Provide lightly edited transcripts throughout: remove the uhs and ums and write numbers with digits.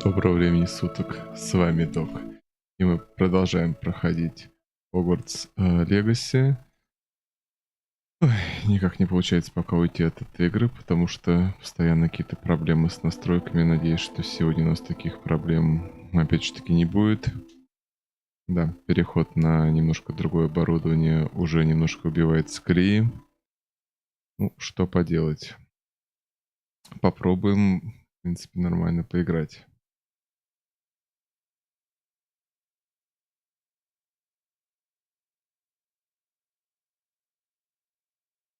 Доброго времени суток, с вами Док, и мы продолжаем проходить Хогвартс Легаси. Никак не получается пока уйти от этой игры, потому что постоянно какие-то проблемы с настройками. Надеюсь, что сегодня у нас таких проблем опять же таки не будет. Да, переход на немножко другое оборудование уже немножко убивает с колеи. Ну, что поделать. Попробуем, в принципе, нормально поиграть.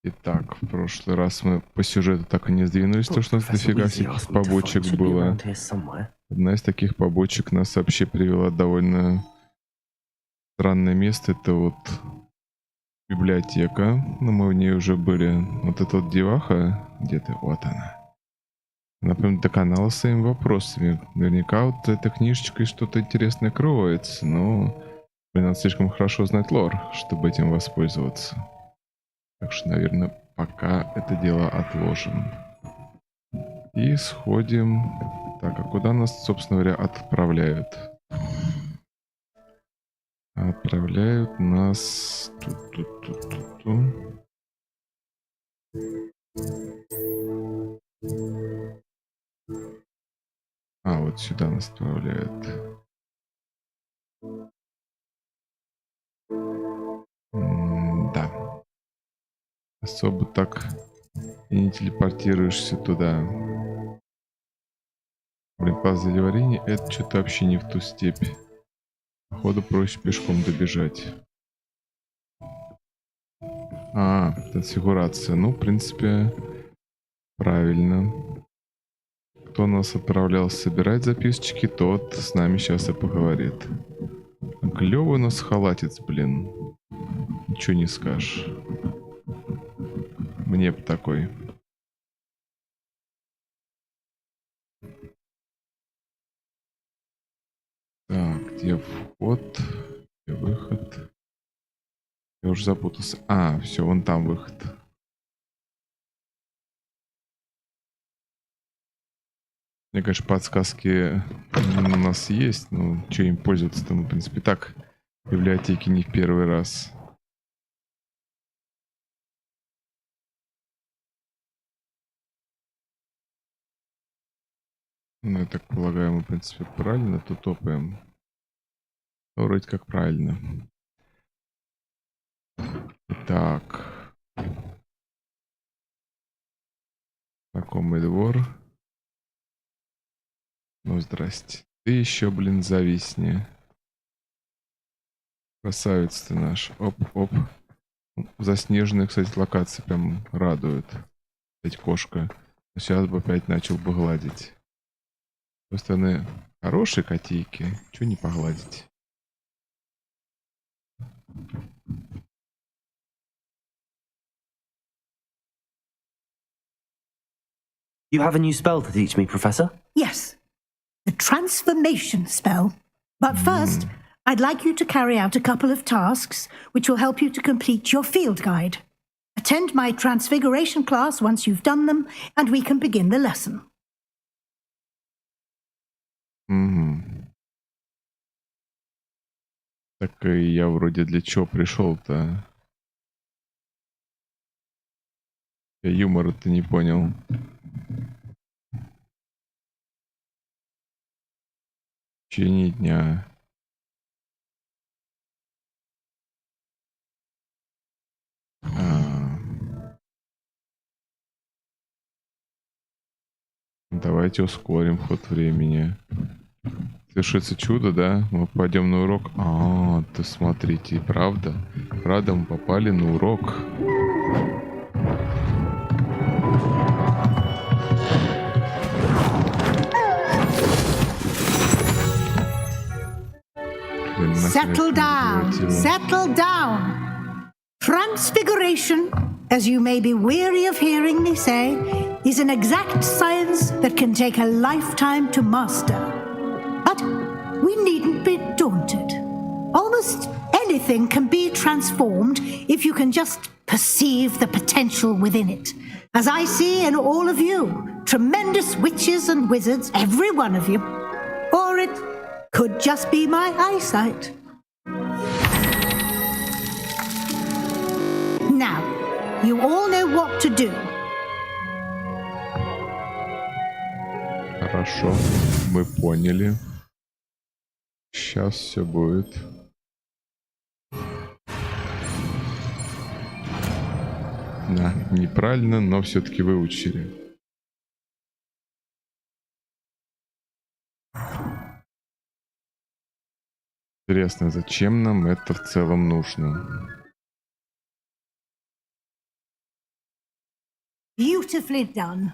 Итак, в прошлый раз мы по сюжету так и не сдвинулись, потому что у нас дофига всяких побочек было. Одна из таких побочек нас вообще привела в довольно странное место. Это вот библиотека. Но мы в ней уже были. Вот эта вот деваха, где-то, вот она. Она прям до канала своими вопросами. Наверняка вот эта книжечка и что-то интересное кроется, но блин, надо слишком хорошо знать лор, чтобы этим воспользоваться. Так что, наверное, пока это дело отложим. И сходим. Так, а куда нас, собственно говоря, отправляют? Отправляют нас... А, вот сюда нас отправляют. Да. Особо так и не телепортируешься туда. Блин, паз варенье, это что-то вообще не в ту степь. Походу проще пешком добежать. А, конфигурация. Ну, в принципе, правильно. Кто нас отправлял собирать записочки, тот с нами сейчас и поговорит. Клёвый у нас халатец, блин. Ничего не скажешь. Мне бы такой. Так, где вход? Где выход? Я уже запутался. А, все, вон там выход. Мне, конечно, подсказки у нас есть, но что им пользоваться-то, мы, в принципе, так в библиотеке не в первый раз. Ну, я так полагаю, мы, в принципе, правильно тут топаем. Ну, вроде как правильно. Итак. Знакомый двор. Ну, здрасте. Ты еще, блин, зависни. Красавец ты наш. Оп-оп. Заснеженная, кстати, локация прям радует. Опять кошка. Сейчас бы опять начал бы гладить. С другой стороны, хорошие котейки. Чего не погладить? You have a new spell to teach me, Professor? Yes, the transformation spell. But first, I'd like you to carry out a couple of tasks which will help you to complete your field guide. Attend my transfiguration class once you've done them, and we can begin the lesson. Так и я вроде для чего пришел-то? Я юмора-то не понял. В течение дня. Давайте ускорим ход времени. Совершится чудо, да? Мы пойдем на урок. Ты смотрите, правда? Правда, мы попали на урок. Settle down, settle down. Transfiguration, as you may be weary of hearing me say, is an exact science that can take a lifetime to master. But we needn't be daunted. Almost anything can be transformed if you can just perceive the potential within it. As I see in all of you, tremendous witches and wizards, every one of you. Or it could just be my eyesight. Now, you all know what to do. Хорошо, мы поняли. Сейчас все будет. Да, неправильно, но все-таки выучили. Интересно, зачем нам это в целом нужно? Beautifully done.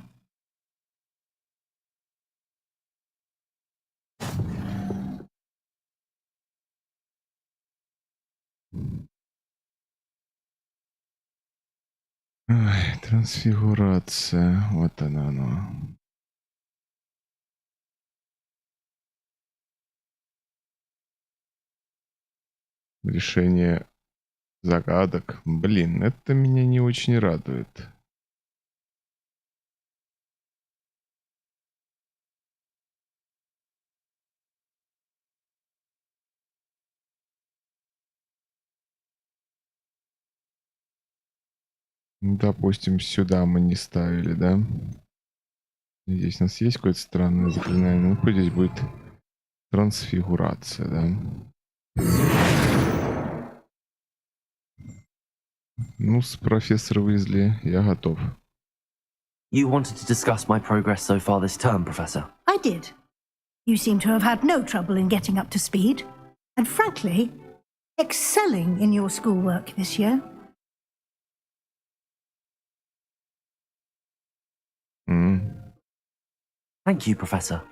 Ай, трансфигурация. Вот оно. Решение загадок. Блин, это меня не очень радует. Допустим, сюда мы не ставили, да? Здесь у нас есть какое-то странное заклинание. Ну, хоть здесь будет трансфигурация, да? Ну, с профессор Уизли я готов. You wanted to discuss my progress so far this term, Professor? I did. You seem to have had no trouble in getting up to speed, and frankly, excelling in your schoolwork this year. Thank you, Professor.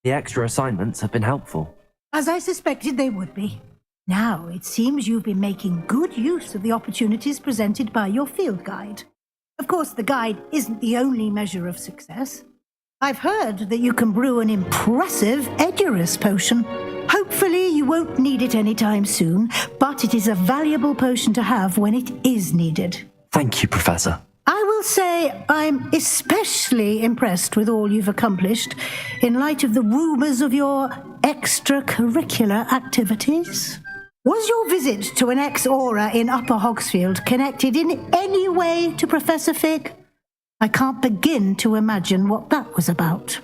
The extra assignments have been helpful. As I suspected they would be. Now, it seems you've been making good use of the opportunities presented by your field guide. Of course, the guide isn't the only measure of success. I've heard that you can brew an impressive Edurus potion. Hopefully, you won't need it anytime soon, but it is a valuable potion to have when it is needed. Thank you, Professor. I will say I'm especially impressed with all you've accomplished in light of the rumours of your extracurricular activities. Was your visit to an ex-aura in Upper Hogsfield connected in any way to Professor Fig? I can't begin to imagine what that was about.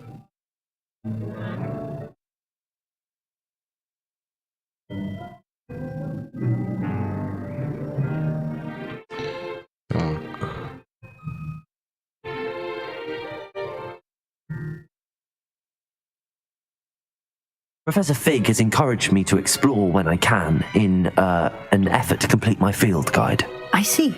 Professor Fig has encouraged me to explore when I can in an effort to complete my field guide. I see.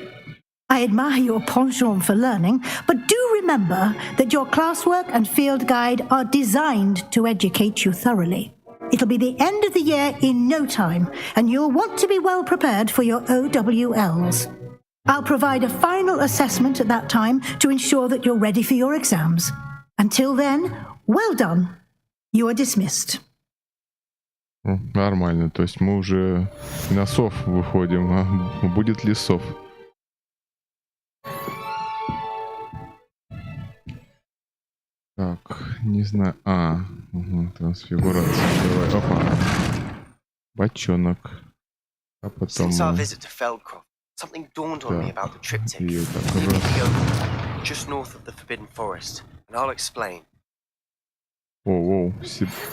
I admire your penchant for learning, but do remember that your classwork and field guide are designed to educate you thoroughly. It'll be the end of the year in no time, and you'll want to be well prepared for your OWLs. I'll provide a final assessment at that time to ensure that you're ready for your exams. Until then, well done. You are dismissed. Нормально, то есть мы уже на сов выходим, а будет ли сов? Так, не знаю. Трансфигурация. Давай, опа. Бочонок. А потом... Since our visit to Feldcroft, something dawned on me about the triptych. Ее We так need to раз. go just north of the Forbidden Forest, and I'll explain. Оу, My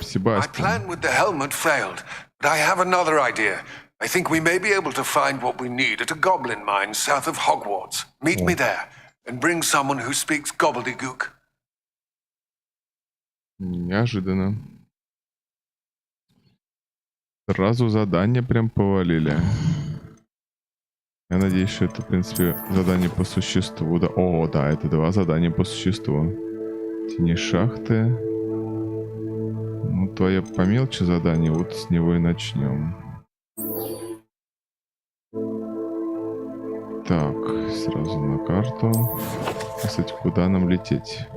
Себастьян. plan with the helmet failed, but I have another idea. I think we may be able to find what we need at a goblin mine south of Hogwarts. Meet me there, and bring someone who speaks gobbledygook. Неожиданно. Сразу задание прям повалили. Я надеюсь, что это, в принципе, задание по существу. Да. О, да, это 2 задания по существу. Тени шахты. Ну, твое по мелочи задание, вот с него и начнем. Так, сразу на карту. Кстати, куда нам лететь?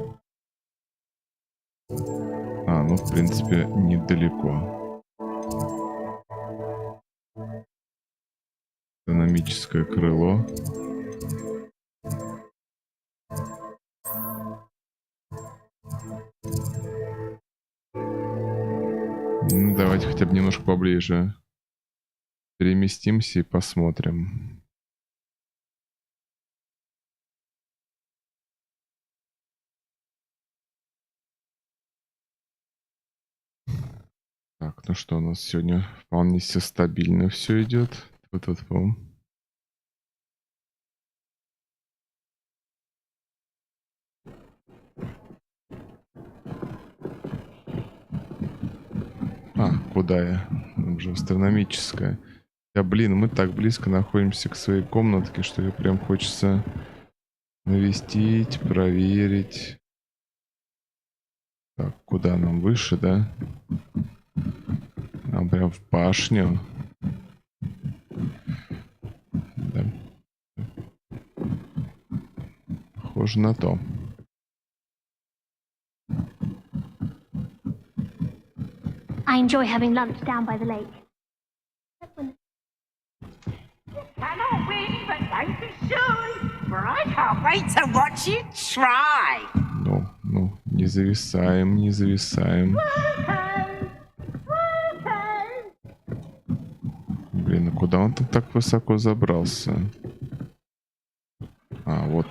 Ну, в принципе, недалеко. Экономическое крыло. Ну, давайте хотя бы немножко поближе переместимся и посмотрим. Так, ну что, у нас сегодня вполне все стабильно все идет. Вот, по-моему. Куда я? Уже астрономическая. Да блин, мы так близко находимся к своей комнатке, что ее прям хочется навестить, проверить. Так, куда нам выше, да? Нам прям в башню. Да. Похоже на то. I enjoy having lunch down by the lake. Cannot win, but don't be shy, for I can't wait to watch you try. Ну, не зависаем, не зависаем. Блин, а куда он там так высоко забрался? Вот.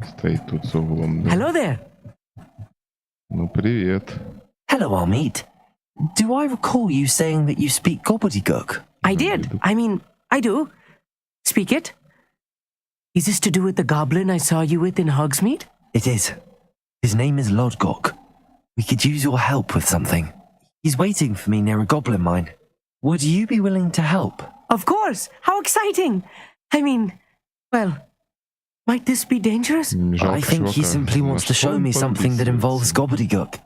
Стоит тут за углом. Да? Hello there. Ну, привет. Hello, Almeet. Do I recall you saying that you speak gobbledygook? I did. I mean, I do. Speak it. Is this to do with the goblin I saw you with in Hogsmeade? It is. His name is Lodgok. We could use your help with something. He's waiting for me near a goblin mine. Would you be willing to help? Of course. How exciting. I mean, well, might this be dangerous? I think he simply wants to show me something that involves gobbledygook.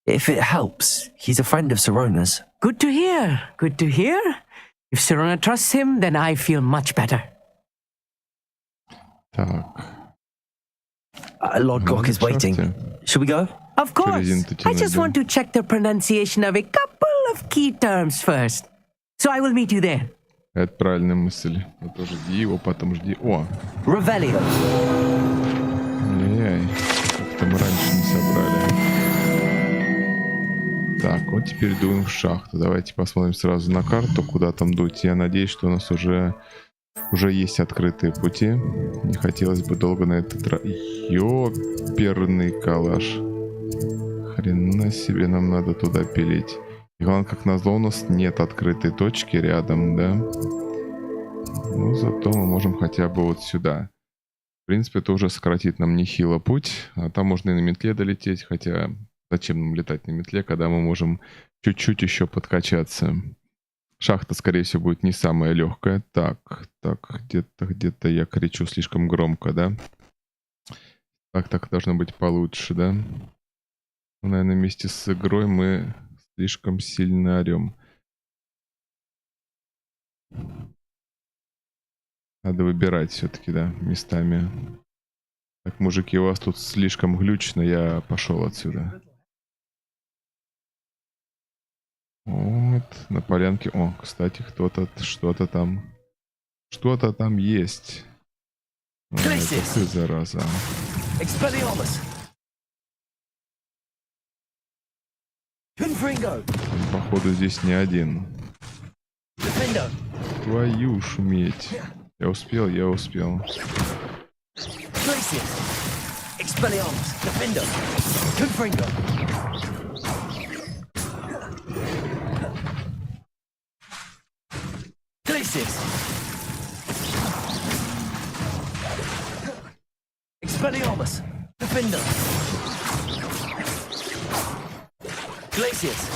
If it helps, he's a friend of Sirona's. Good to hear. Good to hear. If Sirona trusts him, then I feel much better. Так. Lodgok is waiting. Should we go? Of course. I just want to check the pronunciation of a couple of key terms first. So I will meet you there. Это правильная мысль. Вот тоже жди его, потом жди. О! Revelio. Ай-яй. Как-то мы раньше не собрали. Так, вот теперь дуем в шахту. Давайте посмотрим сразу на карту, куда там дуть. Я надеюсь, что у нас уже есть открытые пути. Не хотелось бы долго на этот раз... Ёперный калаш. Хрена себе, нам надо туда пилить. И главное, как назло, у нас нет открытой точки рядом, да? Ну, зато мы можем хотя бы вот сюда. В принципе, это уже сократит нам нехило путь. А там можно и на метле долететь, хотя... Зачем нам летать на метле, когда мы можем чуть-чуть еще подкачаться? Шахта, скорее всего, будет не самая легкая. Так, где-то я кричу слишком громко, да? Так должно быть получше, да? Наверное, вместе с игрой мы слишком сильно орем. Надо выбирать все-таки, да, местами. Так, мужики, у вас тут слишком глючно, я пошел отсюда. Вот, на полянке. О, кстати, кто-то, что-то там есть. А, это ты, зараза. Он, походу, здесь не один. Твою ж медь. Я успел. Expelliarmus, Defender. Glacius.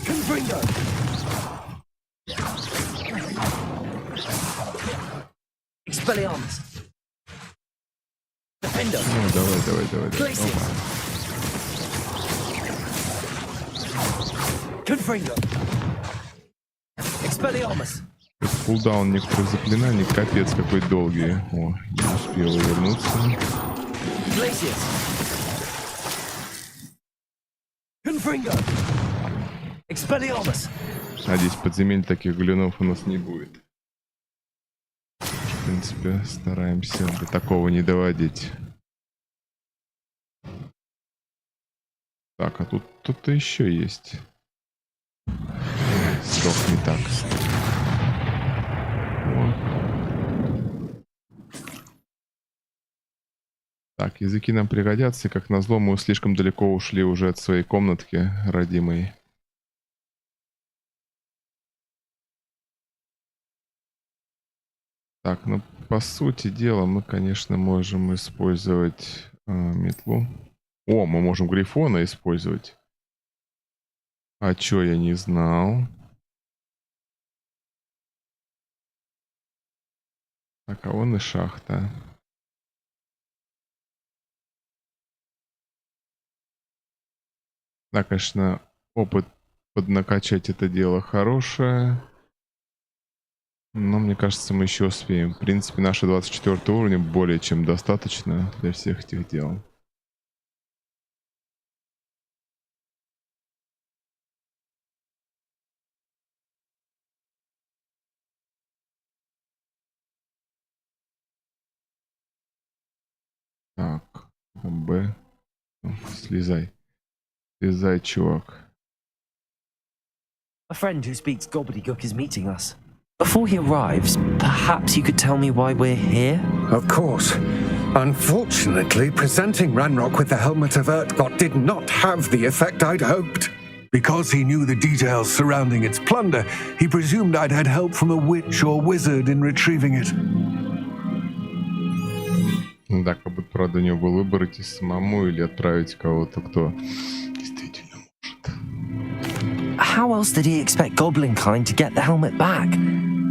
Confringo. Expelliarmus. Defender. Ну, давай. Glacius. Confringo. Expelliarmus. Кулдаун некоторых заклинаний капец какой долгий. О, не успел вернуться. Glacius. Confringo. Expelliarmus. Надеюсь, подземель таких глюнов у нас не будет. В принципе, стараемся до такого не доводить. Так, а тут кто-то еще есть. Сдохни так. Так, языки нам пригодятся, и как назло мы слишком далеко ушли уже от своей комнатки родимой. Так, ну по сути дела мы, конечно, можем использовать метлу. О, мы можем грифона использовать. А чё, я не знал. Так, а вон и шахта. Да, конечно, опыт поднакачать это дело хорошее. Но мне кажется, мы еще успеем. В принципе, наши 24 уровня более чем достаточно для всех этих дел. Так, Б. Слезай. Слезай, чувак. A friend who speaks gobbledygook is meeting us. Before he arrives, perhaps you could tell me why we're here? Of course. Unfortunately, presenting Ranrock with the helmet of Urtkot did not have the effect I'd hoped. Because he knew the details surrounding its plunder, he presumed I'd had help from a witch or wizard in retrieving it. Да, как будто, правда, у него был выбор идти самому или отправить кого-то, кто действительно может. How else did he expect Goblinkind to get the helmet back?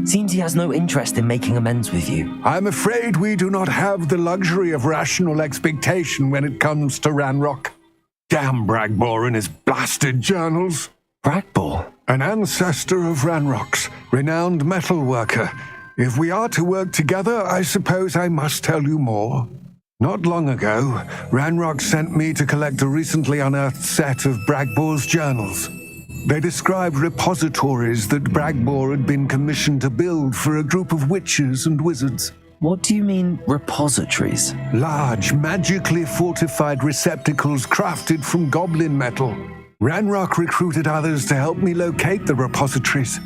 Seems he has no interest in making amends with you. I'm afraid we do not have the luxury of rational expectation when it comes to Ranrock. Damn Bragbor and his blasted journals. Bragbor? An ancestor of Ranrock's, renowned metal worker. If we are to work together, I suppose I must tell you more. Not long ago, Ranrock sent me to collect a recently unearthed set of Bragbor's journals. They described repositories that Bragbor had been commissioned to build for a group of witches and wizards. What do you mean, repositories? Large, magically fortified receptacles crafted from goblin metal. Ranrock recruited others to help me locate the repositories.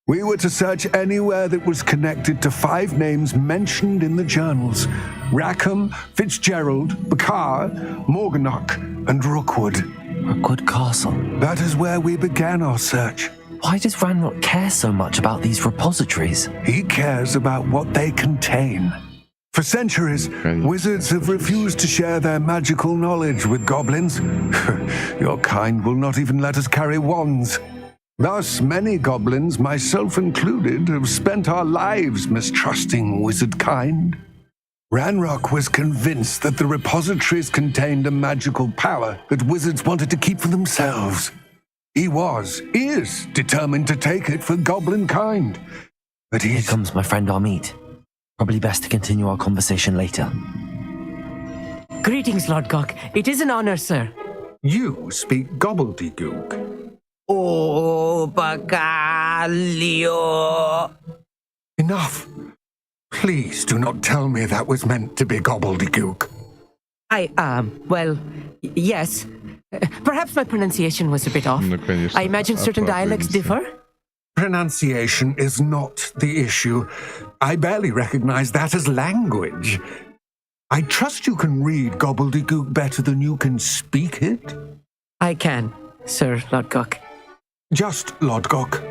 We were to search anywhere that was connected to 5 names mentioned in the journals: Rackham, Fitzgerald, Bakar, Morganach, and Rookwood. Rookwood Castle. That is where we began our search. Why does Ranrock care so much about these repositories? He cares about what they contain. For centuries, wizards have refused to share their magical knowledge with goblins. Your kind will not even let us carry wands. Thus, many goblins, myself included, have spent our lives mistrusting wizard kind. Ranrock was convinced that the repositories contained a magical power that wizards wanted to keep for themselves. He is determined to take it for goblin kind. But Here comes my friend Amit. Probably best to continue our conversation later. Greetings, Lord Gok. It is an honor, sir. You speak gobbledygook. Oh, bagaglio. Enough. Please do not tell me that was meant to be gobbledygook. Well, yes. Perhaps my pronunciation was a bit off. Ну, конечно. I imagine certain dialects differ. Pronunciation is not the issue. I barely recognize that as language. I trust you can read gobbledygook better than you can speak it. I can, Sir Lord Gok. Just Lodgok.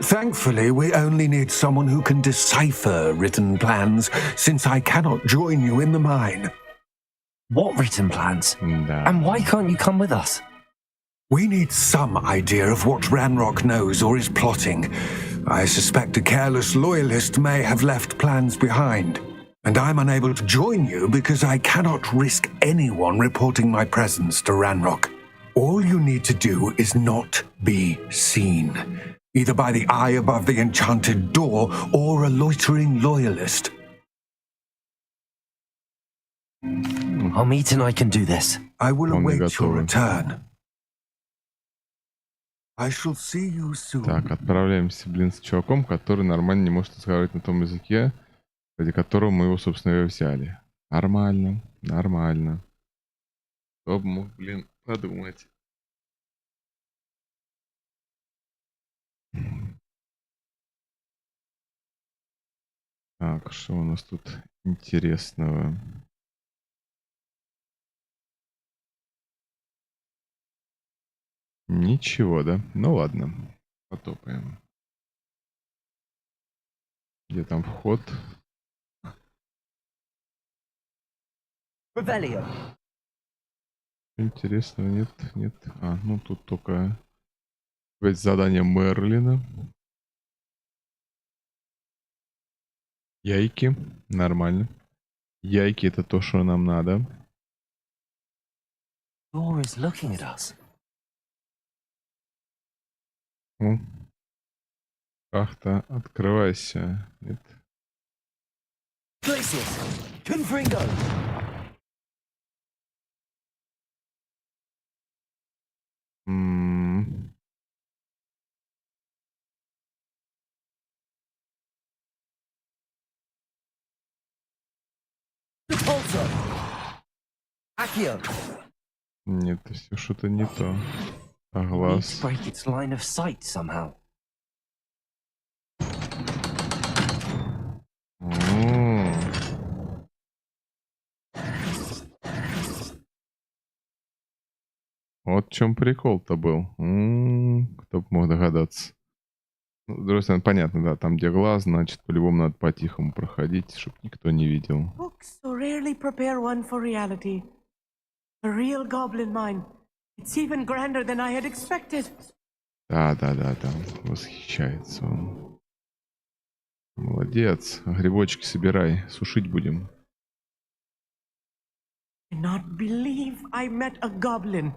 Thankfully, we only need someone who can decipher written plans, since I cannot join you in the mine. What written plans? Да. And why can't you come with us? We need some idea of what Ranrock knows or is plotting. I suspect a careless loyalist may have left plans behind. And I'm unable to join you because I cannot risk anyone reporting my presence to Ranrock. All you need to do is not be seen, either by the eye above the enchanted door or a loitering loyalist. Meet and I can do this. I will Он не await your готовы. return. I shall see you soon. Так, отправляемся, с чуваком, который нормально не может разговаривать на том языке, ради которого мы его, собственно, и взяли. Нормально, нормально. Кто бы мог, подумать. Так, что у нас тут интересного? Ничего, да? Ну ладно, потопаем. Где там вход? Интересного нет, нет. А, ну тут только опять задание Мерлина. Яйки, нормально. Яйки — это то, что нам надо. Door is looking at us. О. Шахта, открывайся. Нет. М. Нет, все что-то не то. А Need глаз. to break its line of sight somehow. М. Вот в чем прикол-то был. Кто бы мог догадаться. Ну, с другой стороны, понятно, да, там где глаз, значит, по-любому надо по-тихому проходить, чтобы никто не видел. Books so rarely prepare one for reality. A real goblin mine. It's even grander than I had expected. Да, там восхищается он. Молодец. Грибочки собирай, сушить будем. Cannot believe I met a goblin.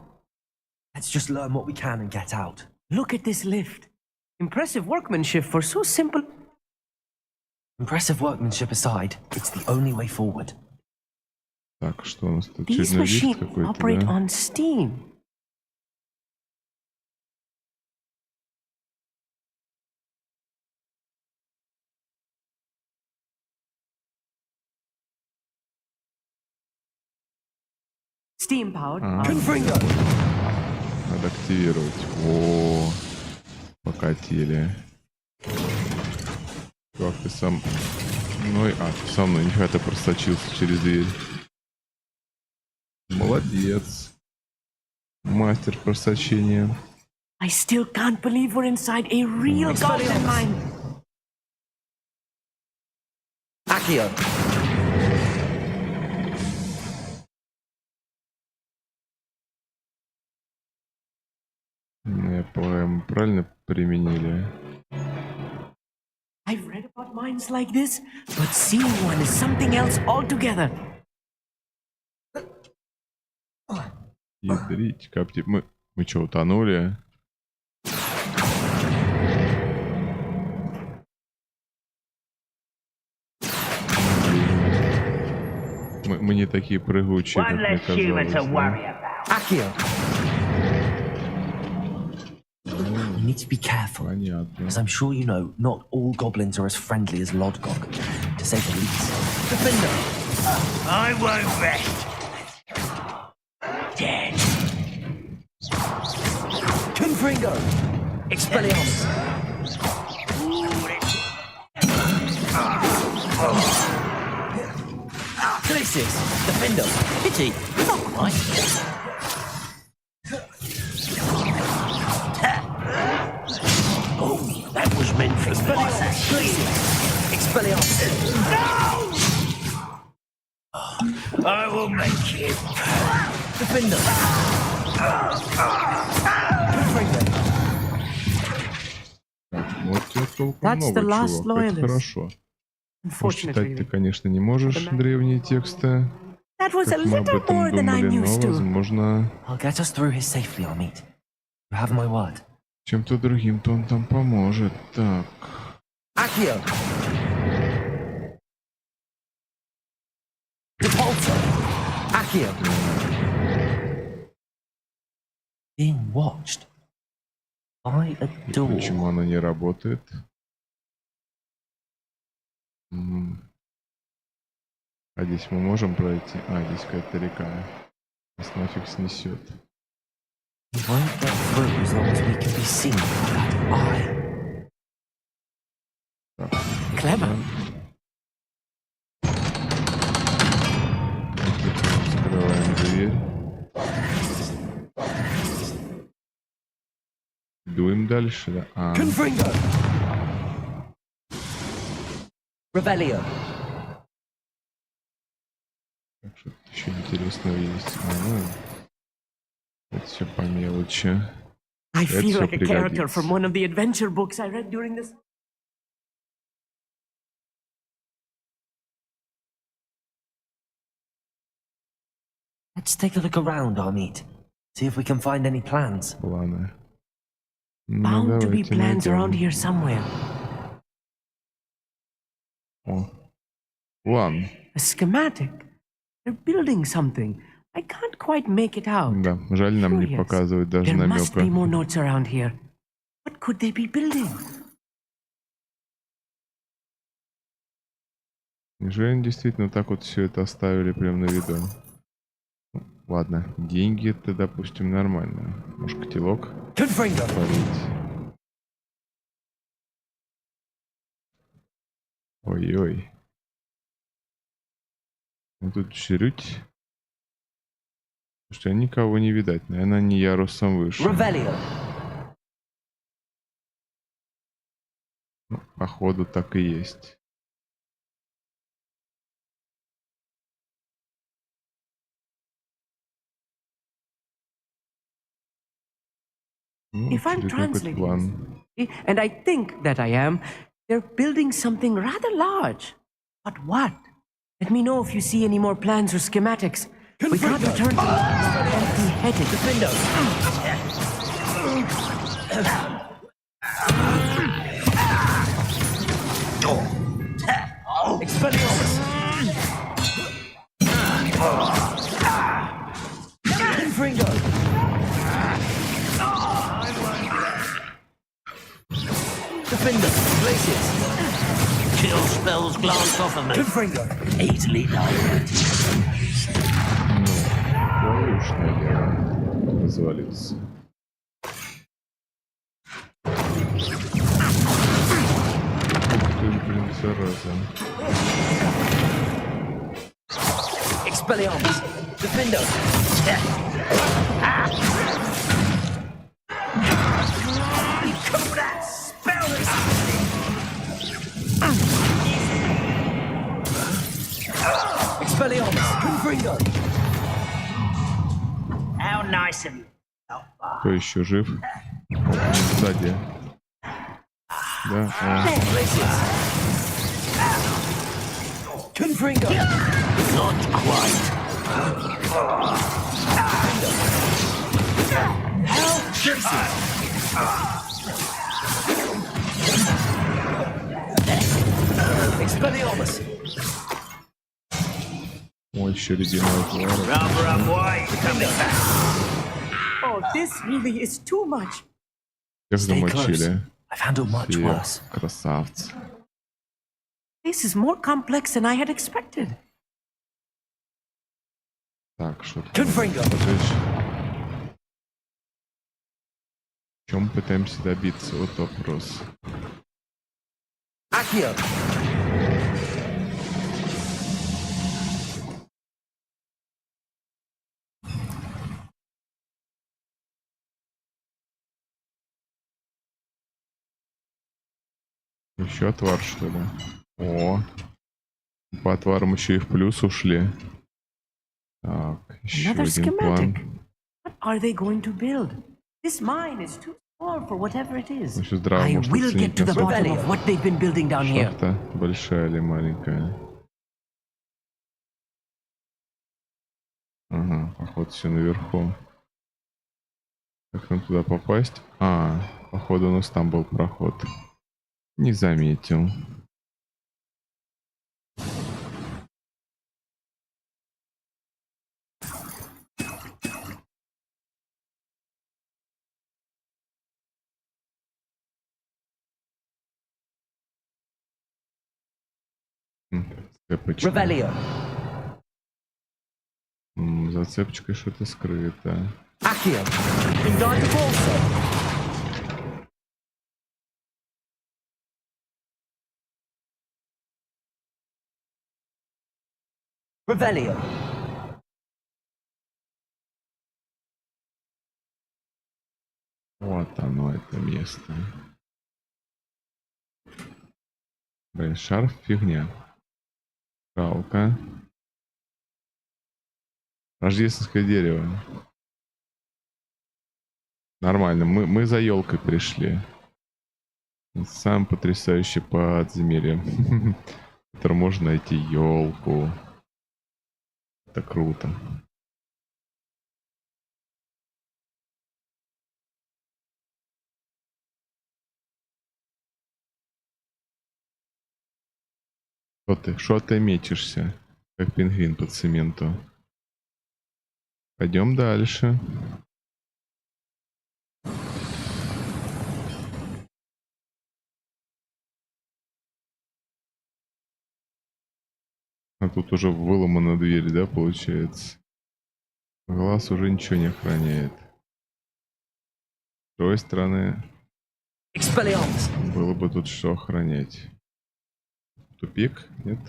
Let's just learn what we can and get out. Look at this lift. Impressive workmanship for so simple. Impressive workmanship aside, it's the only way forward. Так, что у нас тут? These Очередной лифт machines какой-то, operate да? on steam. Steam powered. Надо активировать. О, покатили. Чувак, ты сам... Ну, ты со мной, нифига, ты просочился через дверь. Молодец. Мастер просочения. I still can't believe we're inside a real goblin mine. Accio! Я полагаю, мы правильно применили. I've read about mines like this, but seeing one is something else altogether. Ядрить, капти. Мы что, утонули? Мы не такие прыгучие, как One мне less human to казалось. worry Да? about. Akio! You need to be careful, Понятно. as I'm sure you know, not all goblins are as friendly as Lodgok, to say the least. Defender! I won't rest. Dead. Confringo! Expelliarmus! Glacius! Defender! Pity! Not quite! Oh, that was meant for me. Expelliarmus! I will make you. Defender! Confringo! Так, вот тебя толком That's the много last чего. Это loyalist. хорошо. Читать ты, Unfortunately, конечно, не можешь древние тексты. that was a Как мы об little этом more than I'm думали, used но, to. возможно, I'll get us through his safely, Amit. You have my word. чем-то другим-то он там поможет. Так. Accio! Depulso! Accio! Being watched by a door. Почему оно не работает? А здесь мы можем пройти? А, здесь какая-то река. Нас нафиг снесет. We won't get through as long as we can be seen by that eye. Так. Clever. Закрываем дверь. Дуем дальше, да? А, Confringo! Revelio! так что еще интересного есть. А, ну, это все по мелочи. I Это feel всё like a character пригодится. from one of the adventure books I read during this. Let's take a look around, Amit. See if we can find any plans. Планы. Ну, Bound to be давайте plans найдем. around here somewhere. О. План. A schematic. They're building something. I can't quite make it out. Да, жаль, нам не Curious. показывают даже There must намека. be more notes around here. What could they be building? Неужели они действительно так вот все это оставили прямо на виду? Ну, ладно, деньги это, допустим, нормально. Может, котелок Confringo! полить? Ой-ой. Ну тут ширють. Что никого не видать. Наверное, они ярусом выше. Revelio! Ну, походу так и есть. Ну, If I'm очередной какой-то translating план. And I think that I am, they're building something rather large. But what? Let me know if you see any more plans or schematics. We can't return to empty-headed. Defendo! Expelliarmus! Confringo! Defender! Glacius! Kill spells glance off of me. Confringo! Easily done. Твою ж налево. Развалился. Ты, блин, зараза. Expelliarmus! Defendo! Call that spell Expelliarmus! Confringo! How nice of you. Кто еще жив? Сзади. Да, Glacius! Confringo! Not quite. Help! Glacius! Expelliarmus! Ой, еще ледяной отвар. Oh, this really is too much. Всех Stay close. замочили. I've handled much Все worse. красавцы. This is more complex than I had expected. Так, что Confringo. В чем пытаемся добиться? Вот вопрос. Accio. Еще отвар, что ли? О, по отварам еще и в плюс ушли. Так, еще Another один план. schematic. What are they going to build? This mine is too small for whatever it is. Ну, еще здраво I может will оценить, get to the насколько bottom of what they've been building down here. шахта большая или маленькая. Ага, походу все наверху. Как нам туда попасть? А, походу у нас там был проход. Не заметил. Цепочка. За цепочкой что-то скрыто. Accio. Ingarde Bolsa. Revelio. Вот оно, это место. Блин, шарф фигня. Жалко. Рождественское дерево. Нормально, мы за елкой пришли. Самое потрясающее подземелье. В котором можно найти елку. Это круто. Что ты метишься, как пингвин по цементу? Пойдем дальше. А тут уже выломана дверь, да, получается? Глаз уже ничего не охраняет. С другой стороны, Expelliarmus. было бы тут что охранять. Тупик? Нет?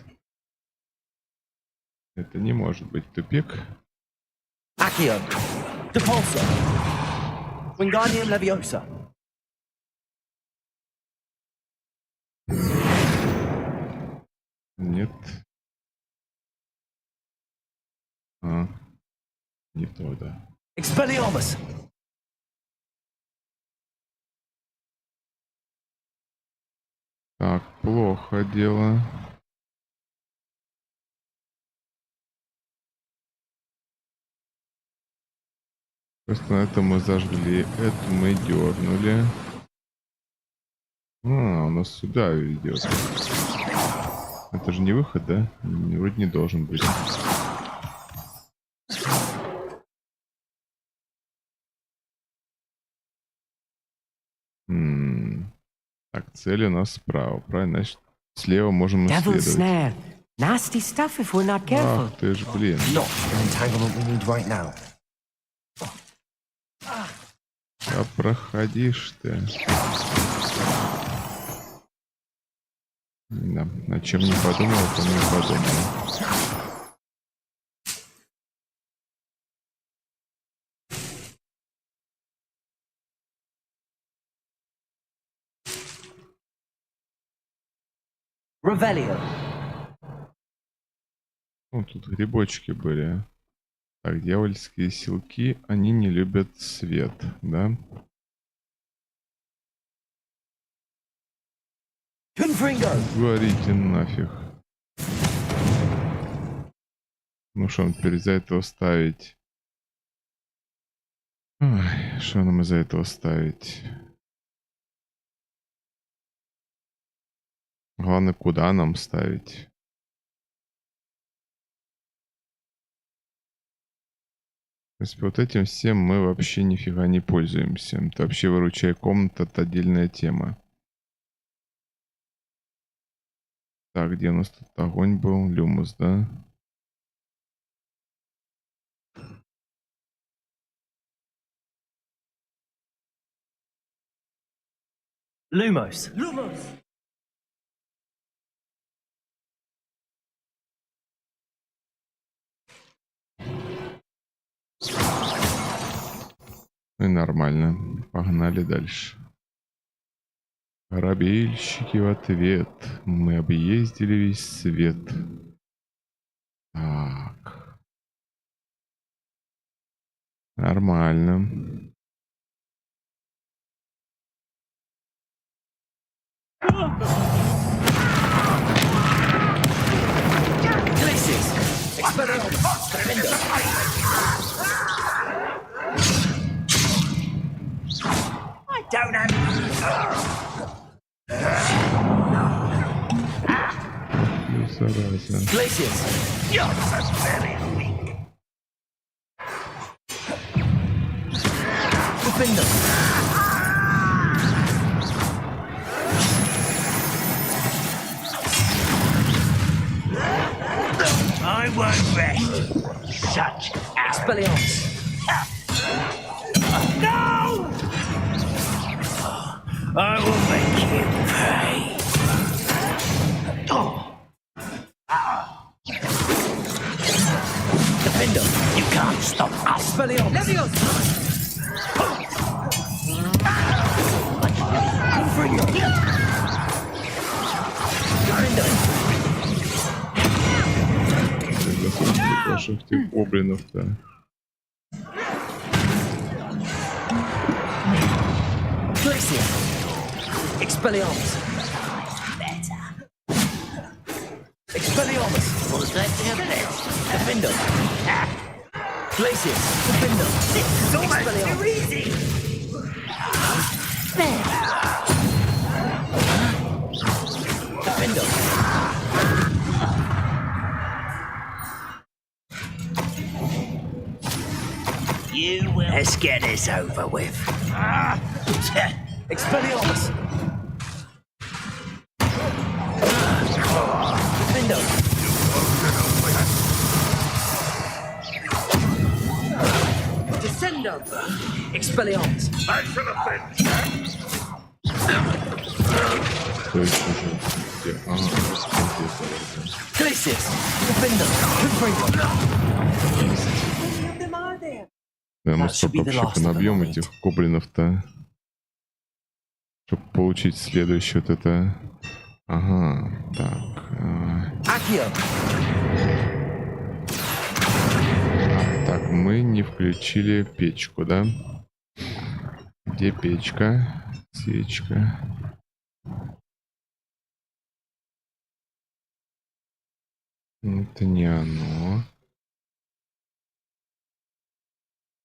Это не может быть тупик. Accio. Depulso. Wingardium Leviosa. Нет. А, не то, да. Expelliarmus. Так, плохо дело. Просто на это мы зажгли, это мы дернули. А, у нас сюда ведет. Это же не выход, да? Вроде не должен быть. Так, цель у нас справа, правильно? Значит, слева можем Devil's исследовать. snare. Nasty stuff if we're not careful. Ах ты ж, блин. Not an entanglement we need right now. Да проходишь ты. Да, о чем не подумал, то не подумал. Revelio. Ну, тут грибочки были. Так, дьявольские силки, они не любят свет, да? Confringo. Говорите нафиг. Ну что, теперь из-за этого ставить? Ой, что нам из-за этого ставить? Главное, куда нам ставить? принципе, вот этим всем мы вообще нифига не пользуемся. Это вообще выручай комната, это отдельная тема. Так, где у нас тут огонь был? Люмус, да? Lumos. Ну и нормально. Погнали дальше. Корабельщики в ответ. Мы объездили весь свет. Так. Нормально. I don't have. Зараза. You're so very weak. I won't rest. Such expelliarmus. No! I will make you pay. Defender, you can't stop us. Ваших тех гоблинов-то. Expelliarmus. Expelliarmus. Defender. Glacius. Defender. It's almost too easy. Defender. You will. Let's get this over with. Expelliarmus. Defender. Descendo. Expelliarmus. То есть уже где? Glacius. Defender. Да, мы That should be столько the вообще last of them, понабьем I'll этих гоблинов-то. Чтобы получить следующее вот это. Ага, так. Accio. Так, мы не включили печку, да? Где печка? Свечка. Это не оно.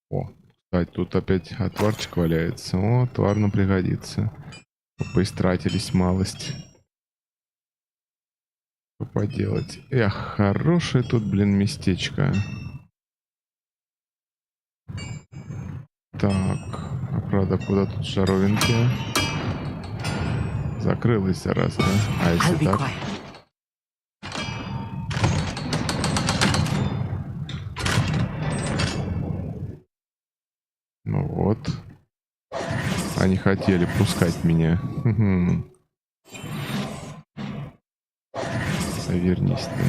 О, кстати, тут опять отварчик валяется. О, отвар нам пригодится. Поистратились малость. Что поделать? Эх, хорошее тут, блин, местечко. Так, а правда, куда тут шаровинки? Закрылась, зараза, да? А I'll если be так? quiet. Ну вот. Они хотели пускать меня. Вернись ты.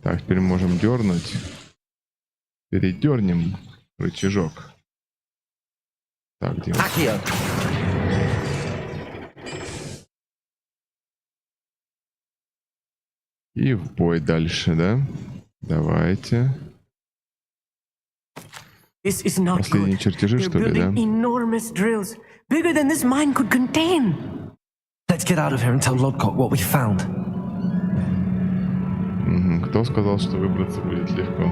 Так, теперь можем дернуть. Передернем рычажок. Так, где он? Accio. И в бой дальше, да? Давайте. This is not Последние good. чертежи, They're что ли, да? building enormous drills, bigger than this mine could contain. Let's get out of here and tell Lodgok what we found. Кто сказал, что выбраться будет легко?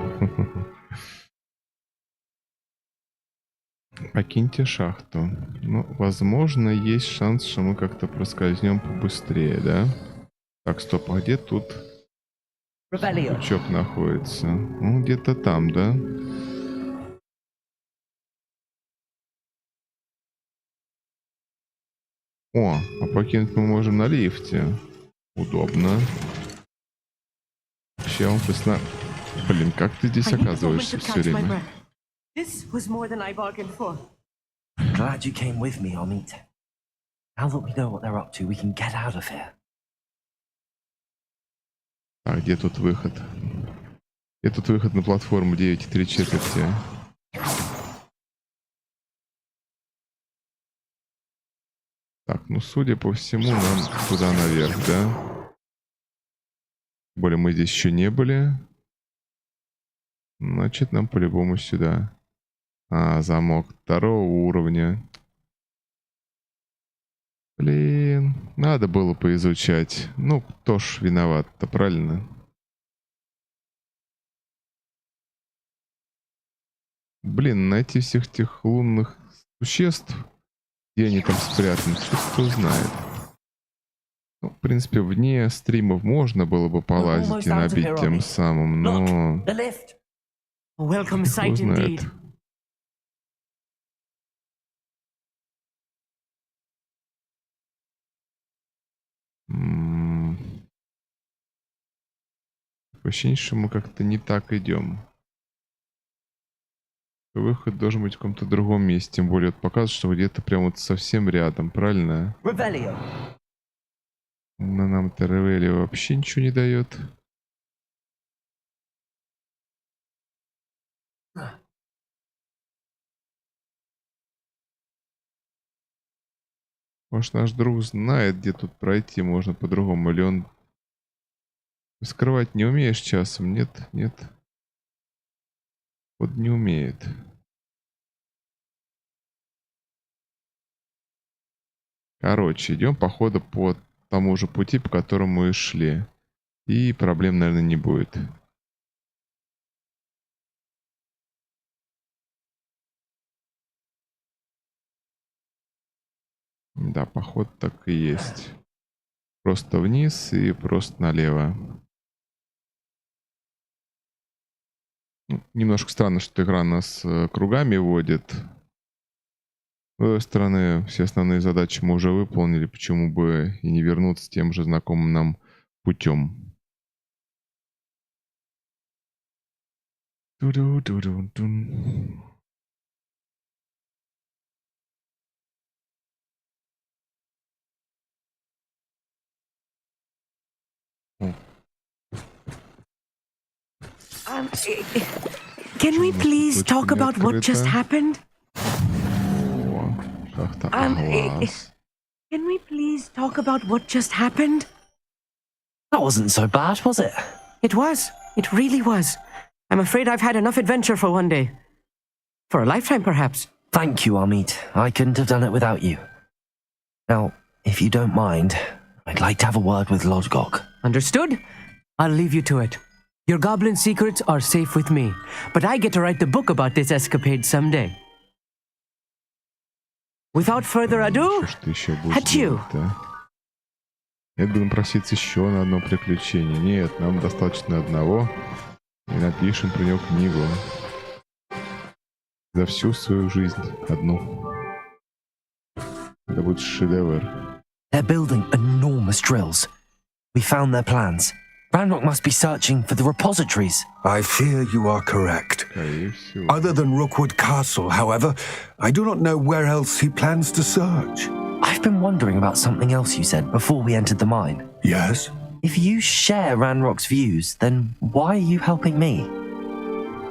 Покиньте шахту. Ну, возможно, есть шанс, что мы как-то проскользнем побыстрее, да? Так, стоп, а где тут Revelio. Пучок находится. Ну, где-то там, да? О, а покинуть мы можем на лифте. Удобно. Вообще, он весна... Блин, как ты здесь I need a moment оказываешься to все catch my время? breath. This was more than I bargained for. Glad you came with me, Amit. Now that we know what they're up to, we can get out of here. А где тут выход? Где тут выход на платформу 9,3? Так, ну судя по всему, нам туда наверх, да? Тем более мы здесь еще не были. Значит, нам по-любому сюда. А, замок второго уровня. Блин, надо было поизучать. Ну, кто ж виноват-то, правильно? Блин, найти всех этих лунных существ, где они там спрятаны, кто знает. Ну, в принципе, вне стримов можно было бы полазить и набить тем самым, но... The lift. A welcome Кто sight знает. indeed. Ощущение, что мы как-то не так идем. Выход должен быть в каком-то другом месте. Тем более вот показывает, что где-то прям вот совсем рядом, правильно? Revelio. Но нам Теревели вообще ничего не дает. Может, наш друг знает, где тут пройти можно по-другому, или он... Скрывать не умеешь часом? Нет, нет. Вот не умеет. Короче, идем по ходу по тому же пути, по которому и шли. И проблем, наверное, не будет. Да, поход так и есть. Просто вниз и просто налево. Ну, немножко странно, что игра нас кругами водит. С другой стороны, все основные задачи мы уже выполнили. Почему бы и не вернуться тем же знакомым нам путем? Ту-ду-ду-ду-дун. Can we please Точка talk не about what just открыта. happened? О, шахта Хогвартс. Can we please talk about what just happened? That wasn't so bad, was it? It was. It really was. I'm afraid I've had enough adventure for one day. For a lifetime, perhaps. Thank you, Amit. I couldn't have done it without you. Now, if you don't mind, I'd like to have a word with Lodgok. Understood? I'll leave you to it. Your goblin secrets are safe with me, but I get to write the book about this escapade someday. Without further ado, Что ж ты еще будешь Achoo. делать-то? Нет, будем проситься еще на одно приключение. Нет, нам достаточно одного. И напишем про него книгу. За всю свою жизнь одну. Это будет шедевр. They're building enormous drills. We found their plans. Ranrock must be searching for the repositories. I fear you are correct. Скорее всего. Other than Rookwood Castle, however, I do not know where else he plans to search. I've been wondering about something else you said before we entered the mine. Yes? If you share Ranrock's views, then why are you helping me?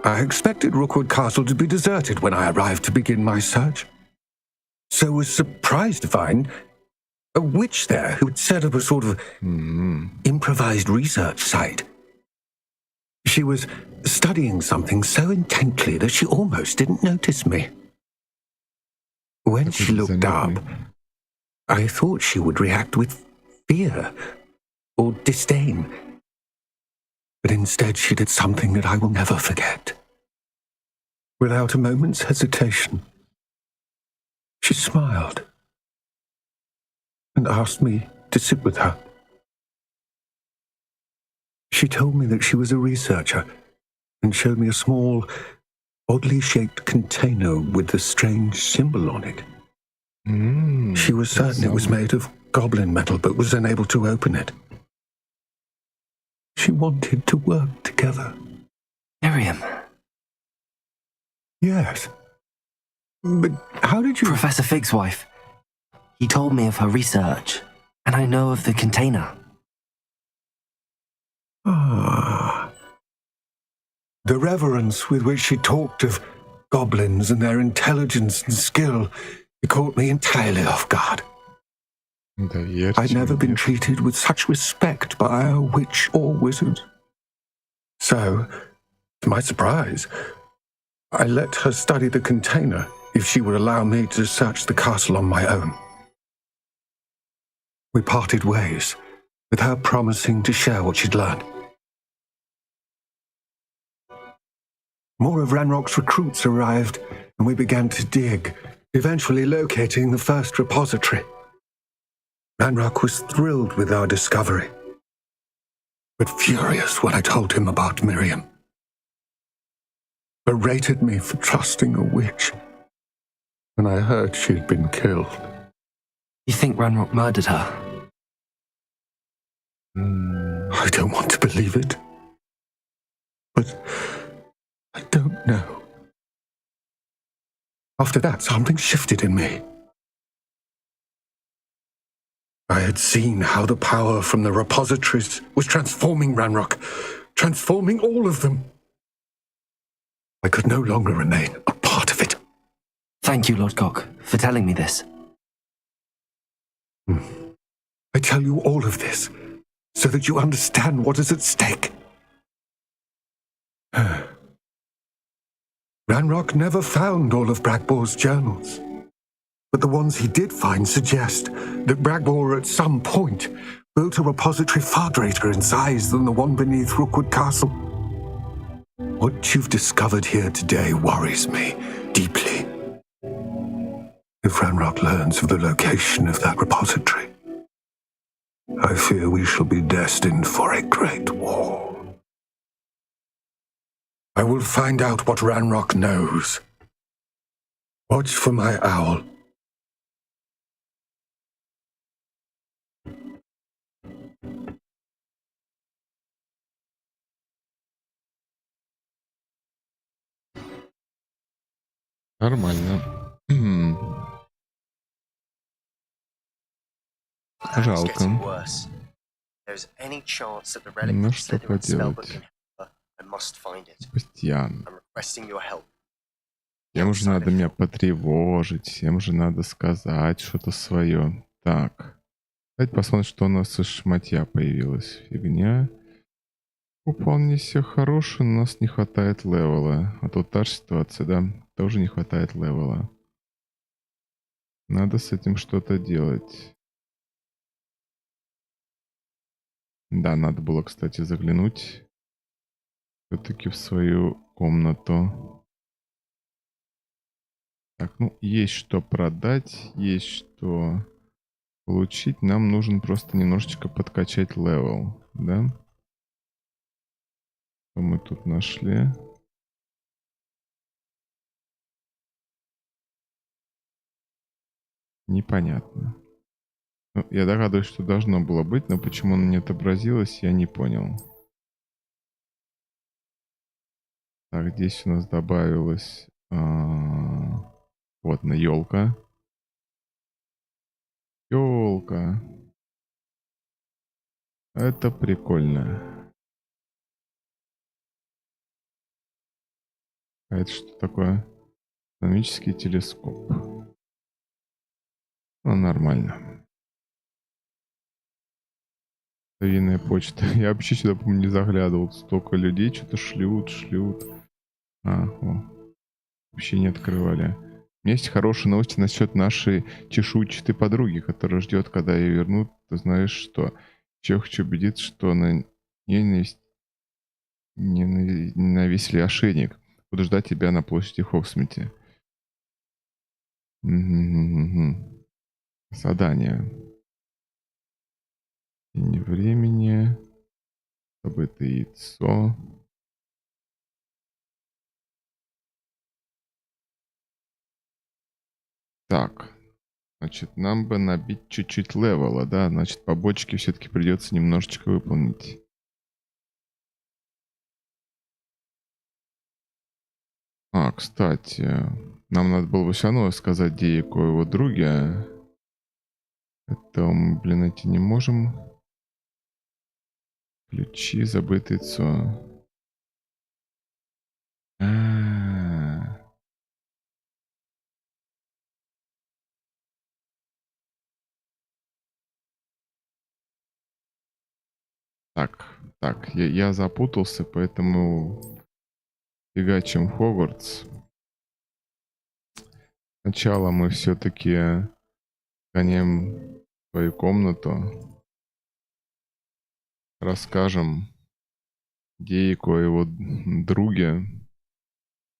I expected Rookwood Castle to be deserted when I arrived to begin my search. So was surprised to find a witch there who had set up a sort of improvised research site. She was studying something so intently that she almost didn't notice me. When she looked up, I thought she would react with fear or disdain. But instead she did something that I will never forget. Without a moment's hesitation, she smiled and asked me to sit with her. She told me that she was a researcher and showed me a small, oddly shaped container with a strange symbol on it. She was certain it was made of goblin metal, but was unable to open it. She wanted to work together. Miriam. Yes. But how did you... Professor Fig's wife. He told me of her research, and I know of the container. Ah. The reverence with which she talked of goblins and their intelligence and skill, it caught me entirely off guard. I'd never been treated with such respect by a witch or wizard. So, to my surprise, I let her study the container if she would allow me to search the castle on my own. We parted ways, with her promising to share what she'd learned. More of Ranrock's recruits arrived, and we began to dig, eventually locating the first repository. Ranrock was thrilled with our discovery, but furious when I told him about Miriam. Berated me for trusting a witch, and I heard she'd been killed. You think Ranrock murdered her? I don't want to believe it, but I don't know. After that, something shifted in me. I had seen how the power from the repositories was transforming Ranrock, transforming all of them. I could no longer remain a part of it. Thank you, Lord Gok, for telling me this. I tell you all of this so that you understand what is at stake. Ranrock never found all of Bragbor's journals, but the ones he did find suggest that Bragbor at some point built a repository far greater in size than the one beneath Rookwood Castle. What you've discovered here today worries me deeply. If Ranrock learns of the location of that repository, I fear we shall be destined for a great war. I will find out what Ranrock knows. Watch for my owl. Нормально. Жалко. Ну что поделать? Бастиан. Всем же надо меня потревожить, всем же надо сказать что-то свое. Так. Давайте посмотрим, что у нас из шматья появилась. Фигня. Вполне все хорошее, но у нас не хватает левела. А тут та же ситуация, да? Тоже не хватает левела. Надо с этим что-то делать. Да, надо было, кстати, заглянуть все-таки в свою комнату. Так, ну, есть что продать, есть что получить. Нам нужен просто немножечко подкачать левел, да? Что мы тут нашли? Непонятно. Ну, я догадываюсь, что должно было быть, но почему оно не отобразилось, я не понял. Так, здесь у нас добавилось... вот, на елка. Елка. Это прикольно. А это что такое? Астрономический телескоп. Ну, нормально. Современная почта. Я вообще сюда, помню, не заглядывал. Столько людей что-то шлют. Вообще не открывали. У меня есть хорошие новости насчет нашей чешуйчатой подруги, которая ждет, когда ее вернут. Ты знаешь что? Еще хочу убедиться, что на ненависть не навесили ошейник. Буду ждать тебя на площади Хоксмите. Задание. Не времени. Забытое яйцо. Так. Значит, нам бы набить чуть-чуть левела, да? Значит, побочки все-таки придется немножечко выполнить. А, кстати, нам надо было бы все равно сказать, где его други. Это мы, блин, найти не можем. Ключи, забытое яйцо. Так, я запутался, поэтому фигачим Хогвартс. Сначала мы все-таки гоняем в свою комнату, расскажем, где его други.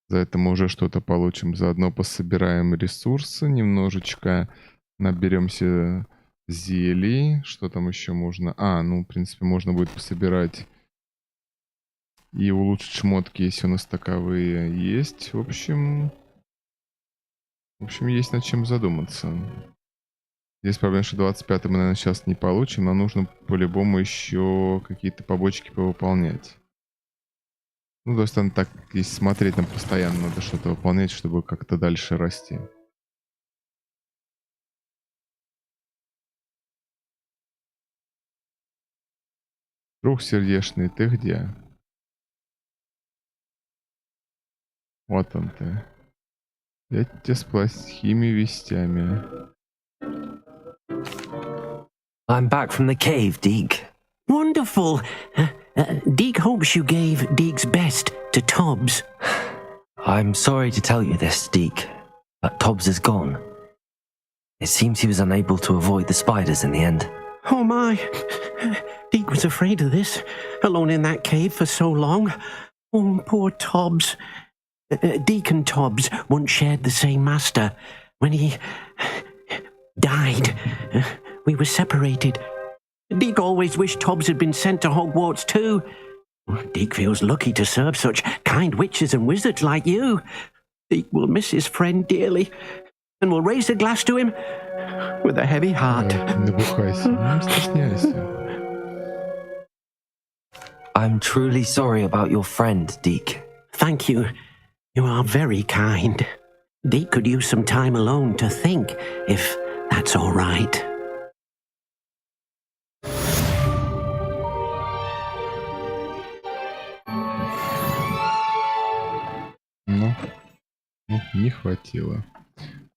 За это мы уже что-то получим. Заодно пособираем ресурсы немножечко, наберемся зелий. Что там еще можно? Ну, в принципе, можно будет пособирать и улучшить шмотки, если у нас таковые есть. В общем, есть над чем задуматься. Здесь проблема, что 25 мы, наверное, сейчас не получим, но нужно по-любому еще какие-то побочки повыполнять. Ну, то есть там так, если смотреть, нам постоянно надо что-то выполнять, чтобы как-то дальше расти. Друг сердечный, ты где? Вот он ты. Я тебе с плохими вестями. I'm back from the cave, Deke. Wonderful. Deke hopes you gave Deke's best to Tobbs. I'm sorry to tell you this, Deke, but Tobbs is gone. It seems he was unable to avoid the spiders in the end. Oh my. Deke was afraid of this, alone in that cave for so long. Oh, poor Tobbs. Deke and Tobbs once shared the same master. When he died, we were separated. Deke always wished Tobbs had been sent to Hogwarts too. Deke feels lucky to serve such kind witches and wizards like you. Deke will miss his friend dearly and will raise a glass to him with a heavy heart. I'm truly sorry about your friend, Deke. Thank you. You are very kind. Deke could use some time alone to think, if that's all right. Ну, не хватило.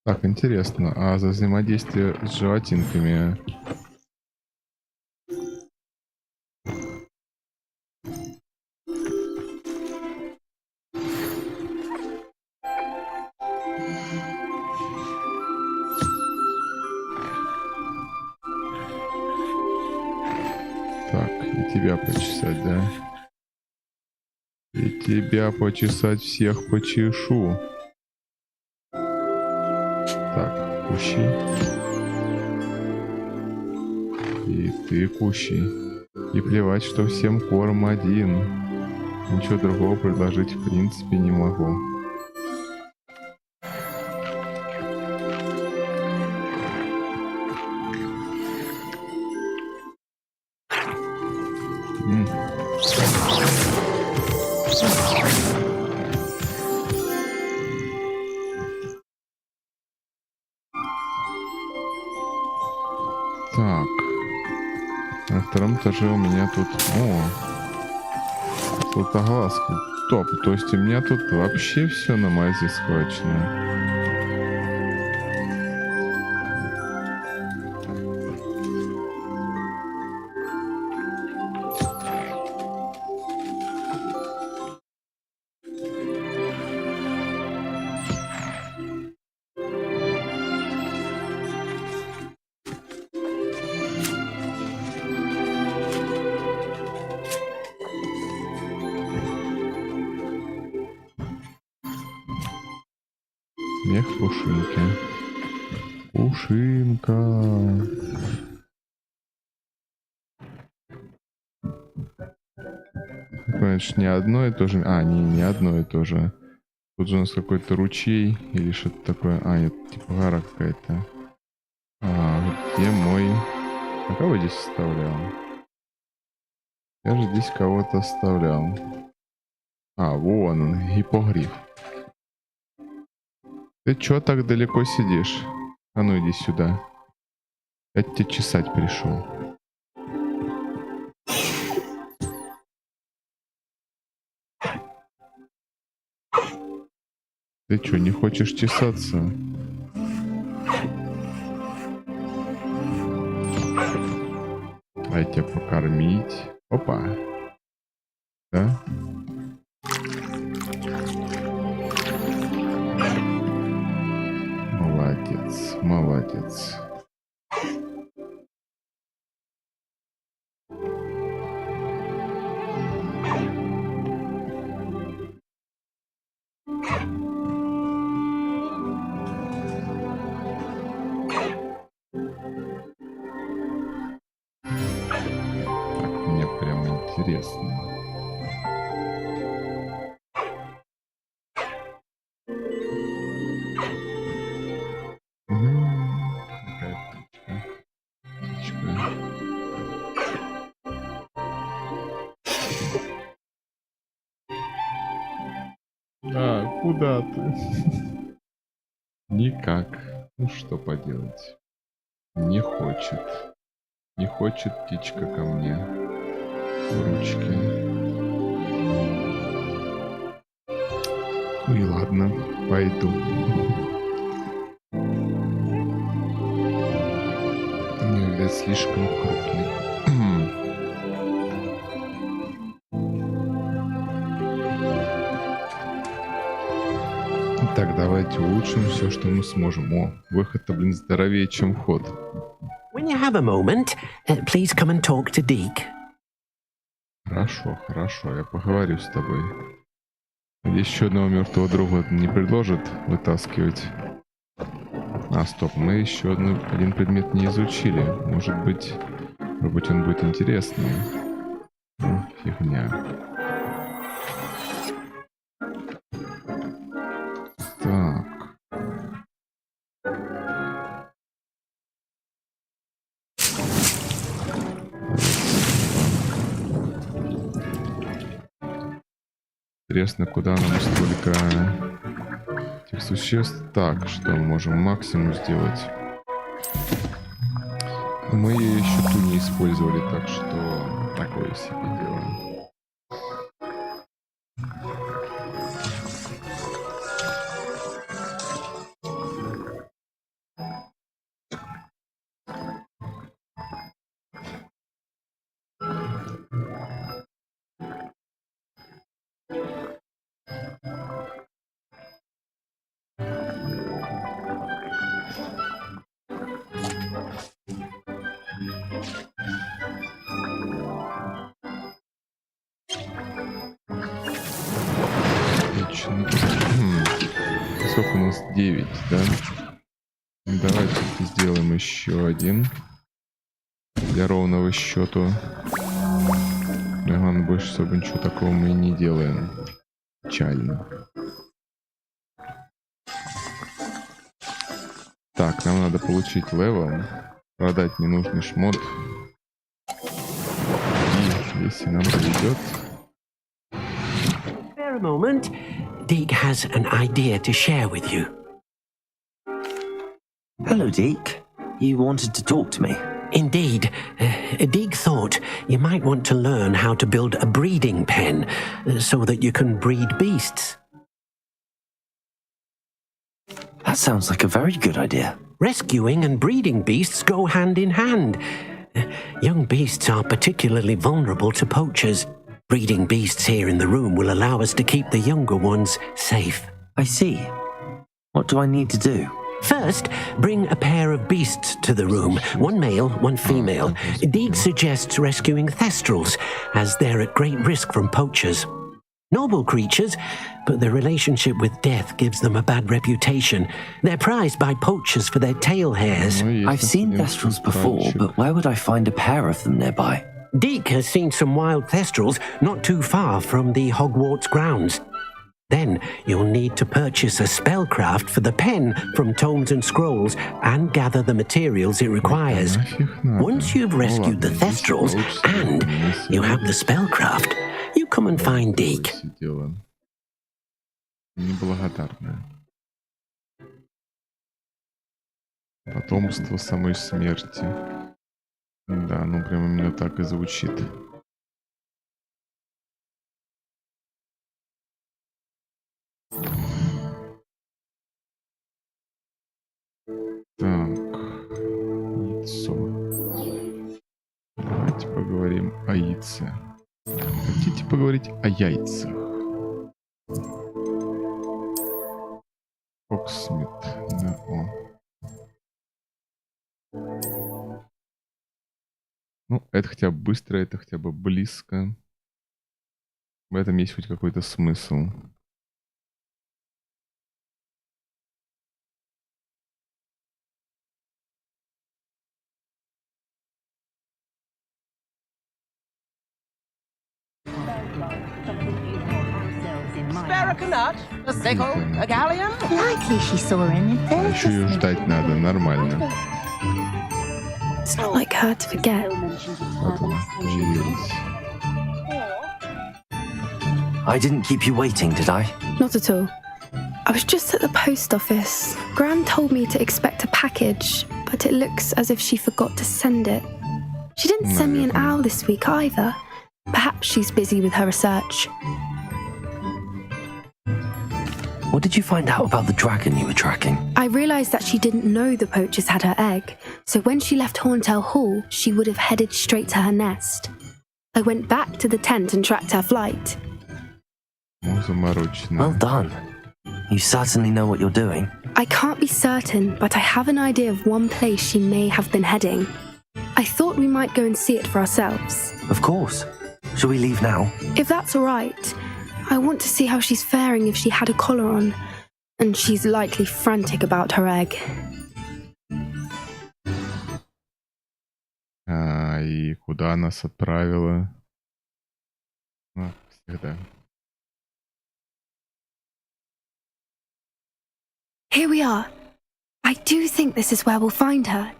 Так, интересно, а за взаимодействие с животинками... Так, и тебя почесать, да? И тебя почесать всех почешу. Так, кущи. И ты кущи. И плевать, что всем корм один. Ничего другого предложить в принципе не могу. Так. На втором этаже у меня тут... Златоглазка. Топ. То есть у меня тут вообще все на мази схвачено. Смех Пушинки. Пушинка. Значит, не одно и то же. А, не одно и то же. Тут же у нас какой-то ручей или что-то такое. А, нет, типа гора какая-то. А, где мой... А кого здесь оставлял? Я же здесь кого-то оставлял. А, вон он, гипогриф. Ты чё так далеко сидишь? А ну иди сюда. Я тебя чесать пришел. Ты чё, не хочешь чесаться? Дай тебя покормить. Опа. Да? Молодец, молодец. Мне прям интересно. Какая птичка. Птичка. А, куда ты? Никак. Ну что поделать? Не хочет. Не хочет птичка ко мне. Ручки. Ну и ладно, пойду. Ну, видать, слишком крупный. Так, давайте улучшим все, что мы сможем. О, выход-то, блин, здоровее, чем вход. When you have a moment, please come and talk to Deke. Хорошо, хорошо, я поговорю с тобой. Еще одного мертвого друга не предложит вытаскивать. А, стоп, мы еще один предмет не изучили. Может быть, он будет интересный. Ну, фигня. Так. Интересно, куда нам столько этих существ. Так, что мы можем максимум сделать. Мы ее еще ту не использовали, так что такое себе дело. Сколько у нас? 9, да? Давайте сделаем еще один. Для ровного счету. Главное, больше особо ничего такого мы и не делаем. Печально. Так, нам надо получить левел. Продать ненужный шмот. И если нам повезет... Spare a moment. Deke has an idea to share with you. Hello, Deke. You wanted to talk to me? Indeed. Deke thought you might want to learn how to build a breeding pen so that you can breed beasts. That sounds like a very good idea. Rescuing and breeding beasts go hand in hand. Young beasts are particularly vulnerable to poachers. Breeding beasts here in the room will allow us to keep the younger ones safe. I see. What do I need to do? First, bring a pair of beasts to the room. One male, one female. Deke suggests rescuing thestrals, as they're at great risk from poachers. Noble creatures, but their relationship with death gives them a bad reputation. They're prized by poachers for their tail hairs. I've seen thestrals before, but where would I find a pair of them nearby? Deke has seen some wild thestrals not too far from the Hogwarts grounds. Then you'll need to purchase a spellcraft for the pen from tomes and scrolls and gather the materials it requires. Once you've rescued the thestrals and you have the spellcraft, you come and find Deke. Неблагодарное. Потомство самой смерти. Да, ну прям именно так и звучит. Так, яйцо. Давайте поговорим о яйце. Хотите поговорить о яйцах? Оксмит, да, о. Ну, это хотя бы быстро, это хотя бы близко. В этом есть хоть какой-то смысл. Likely she saw him in Еще ее ждать надо, нормально. It's not like her to forget. Вот она, появилась. I didn't keep you waiting, did I? Not at all. I was just at the post office. Gran told me to expect a package, but it looks as if she forgot to send it. She didn't send me an owl this week either. Perhaps she's busy with her research. What did you find out about the dragon you were tracking? I realised that she didn't know the poachers had her egg, so when she left Horntail Hall, she would have headed straight to her nest. I went back to the tent and tracked her flight. Well done. You certainly know what you're doing. I can't be certain, but I have an idea of one place she may have been heading. I thought we might go and see it for ourselves. Of course. Shall we leave now? If that's all right. I want to see how she's faring if she had a collar on. And she's likely frantic about her egg. И куда нас отправила? Как всегда. Here we are. I do think this is where we'll find her.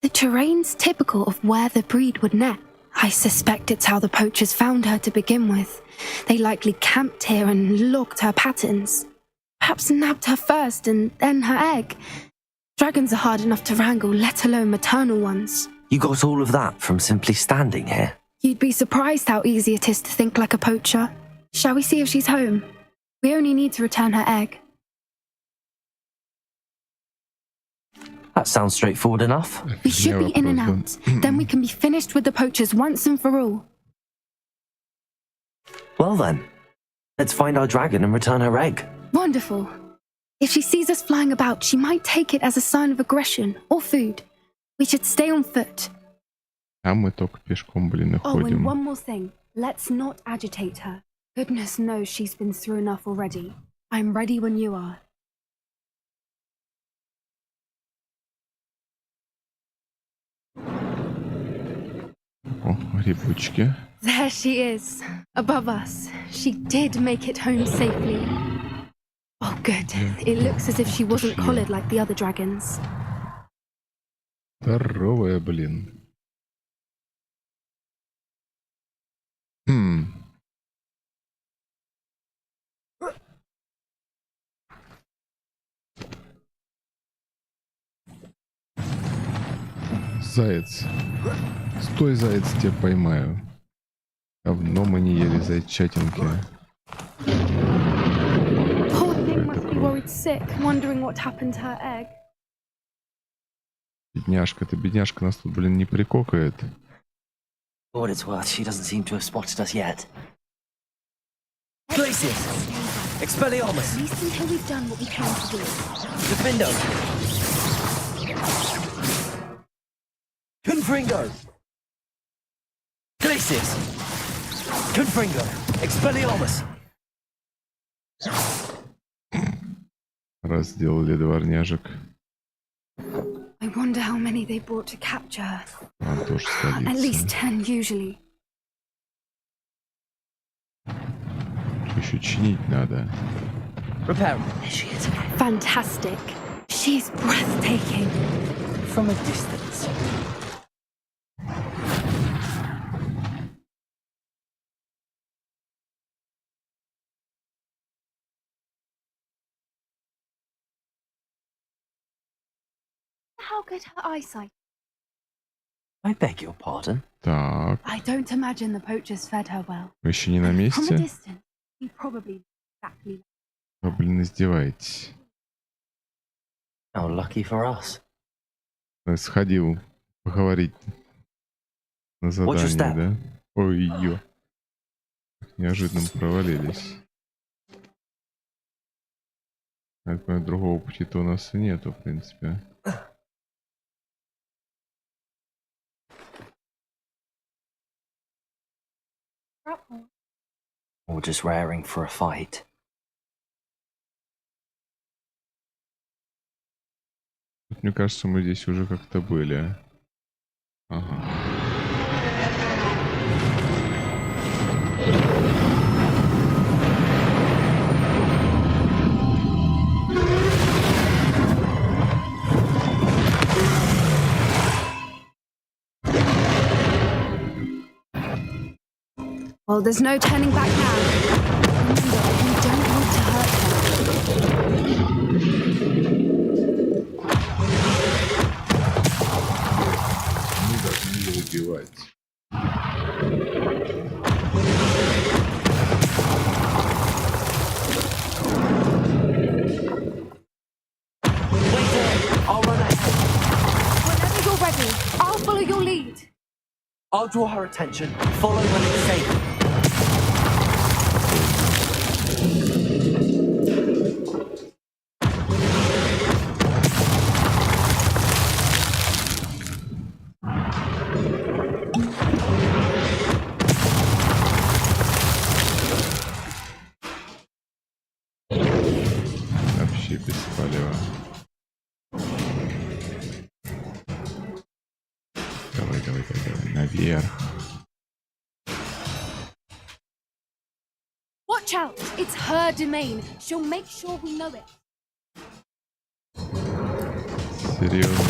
The terrain's typical of where the breed would nest. I suspect it's how the poachers found her to begin with. They likely camped here and logged her patterns. Perhaps nabbed her first and then her egg. Dragons are hard enough to wrangle, let alone maternal ones. You got all of that from simply standing here? You'd be surprised how easy it is to think like a poacher. Shall we see if she's home? We only need to return her egg. That sounds straightforward enough. We should be in and out. Then we can be finished with the poachers once and for all. Well then, let's find our dragon and return her egg. Wonderful. If she sees us flying about, she might take it as a sign of aggression or food. We should stay on foot. А мы только пешком, блин, Oh, and ходим. one more thing. Let's not agitate her. Goodness knows she's been through enough already. I'm ready when you are. О, грибочки. There she is, above us. She did make it home safely. Oh, good. It looks as if she wasn't collared like the other dragons. Здоровая, блин. Заяц. Стой, заяц, тебя поймаю. Давно мы не ели зайчатинки. Poor thing must be worried sick, wondering what happened to her egg. Бедняжка, ты бедняжка, нас тут, блин, не прикокает. For what it's worth, she doesn't seem to have spotted us yet. Glacius! Expelliarmus! At least until we've done what we came to do. Defindo! Confringo! Glacius! Confringo! Expelliarmus! Раз сделали дворняжек. I I wonder how many they brought to capture her. Там тоже At least столица. 10 usually. Еще чинить надо. Repair. There she is. Fantastic. She's breathtaking. From a distance. How good her eyesight. I beg your pardon. Так, I don't imagine the poachers fed her well. вы еще не на From a месте? distance, he probably exactly. Вы, блин, издеваетесь. How lucky for us. Сходил поговорить на What's your step? задание, да? Ой, ё. Неожиданно провалились. Я понимаю, другого пути-то у нас и нету, в принципе. Or just raring for a fight. Тут, мне кажется, мы здесь уже как-то были. Ага. Well, there's no turning back now. Remember, you don't want to hurt her. Мы должны ее убивать. Wait there. I'll run ahead. Whenever you're ready, I'll follow your lead. I'll draw her attention. Follow when it's safe. Вообще без палева. Давай, давай, давай, давай. Наверх. Watch out! It's her domain. She'll make sure we know it. Серьезно.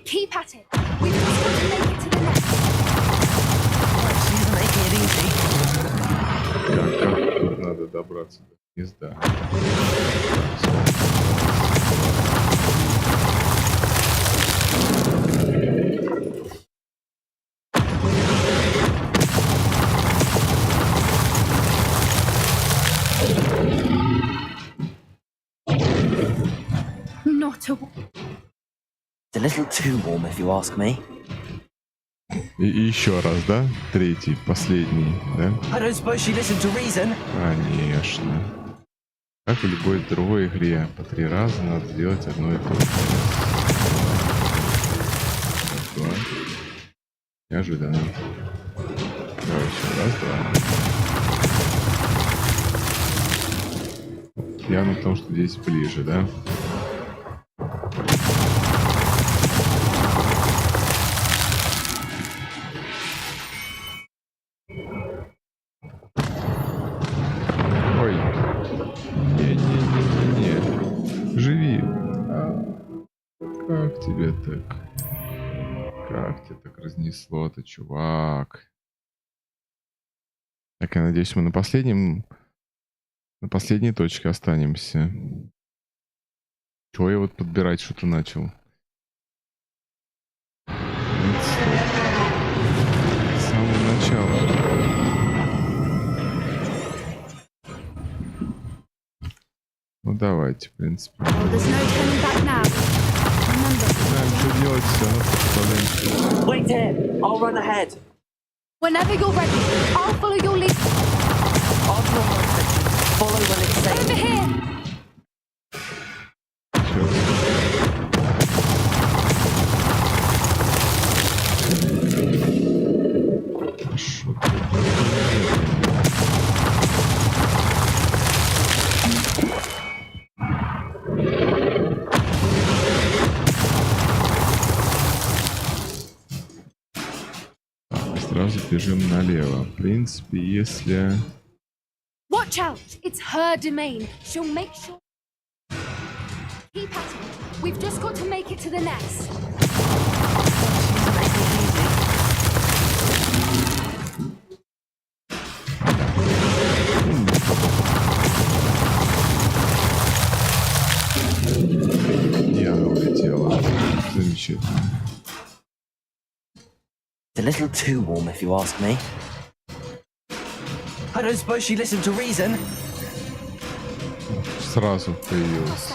Keep at it. We've just got to make it to the nest. She's making it easy. Как тут надо добраться до гнезда? Not a... It's a little too warm if you ask me. И еще раз, да? Третий, последний, да? I don't suppose she listened to reason. Конечно. Как и в любой другой игре, по 3 раза надо делать одно и то же. Раз, два. Неожиданно. Давай еще раз, два. Явно потому, что здесь ближе, да? Ой. Не-не-не-не-не. Живи. Как тебе так? Как тебя так разнесло-то, чувак? Так, я надеюсь, мы на последней точке останемся. Чего я вот подбирать что-то начал? С самого начала. Ну давайте, в принципе. Well, there's no turning back now. Remember, Знаем, что делать, все равно представляем. Wait here. I'll run ahead. whenever you're ready, I'll follow your lead. I'll draw her attention. Follow when it's safe. Over here. бежим налево. В принципе, если... Watch out! It's her domain. She'll make sure. Keep at it. We've just got to make it to the nest. И она улетела. Замечательно. It's a little too warm, if you ask me. I don't suppose she listened to reason. Сразу появилась.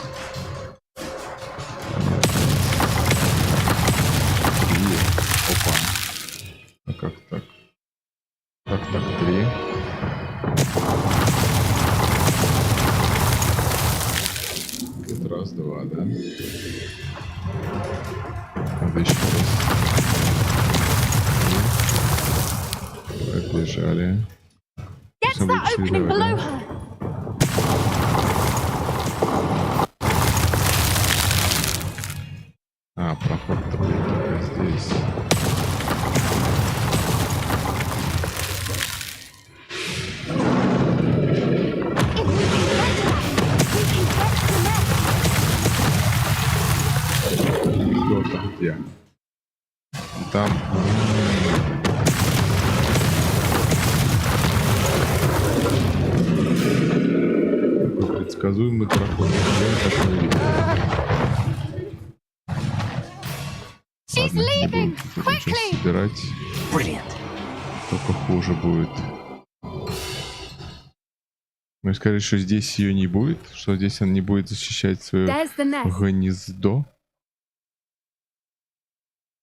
Три. Опа. А как так? Как так? 3. Тут раз, два, да? Надо еще раз. Побежали. Get to that opening below her. А, проход-то будет только здесь. Кто там где? Там. Такой предсказуемый проход. Я так не видел. Ладно, не будем тут ничего собирать. Только хуже будет. Мы сказали, что здесь ее не будет, что здесь она не будет защищать свое гнездо.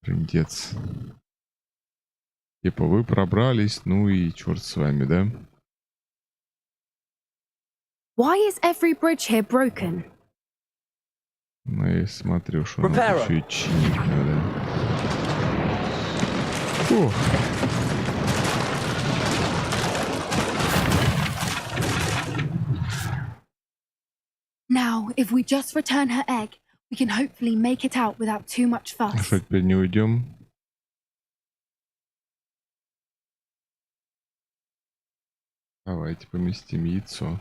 Трындец. Типа вы пробрались, ну и черт с вами, да? Why is every bridge here broken? Ну я смотрю, что надо еще и чинить надо. Ох. Now, if we just return her egg, we can hopefully make it out without too much А fuss. что, теперь не уйдем? Давайте поместим яйцо.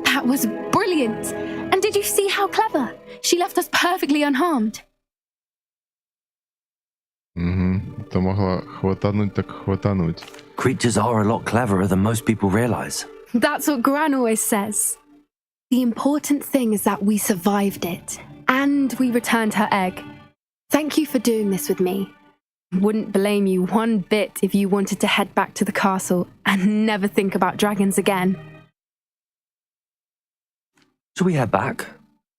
That was brilliant! And did you see how clever? She left us perfectly unharmed. Угу. Это могла хватануть так хватануть. Creatures are a lot cleverer than most people realize. That's what Gran always says. The important thing is that we survived it. And we returned her egg. Thank you for doing this with me. Wouldn't blame you one bit if you wanted to head back to the castle and never think about dragons again. Shall we head back?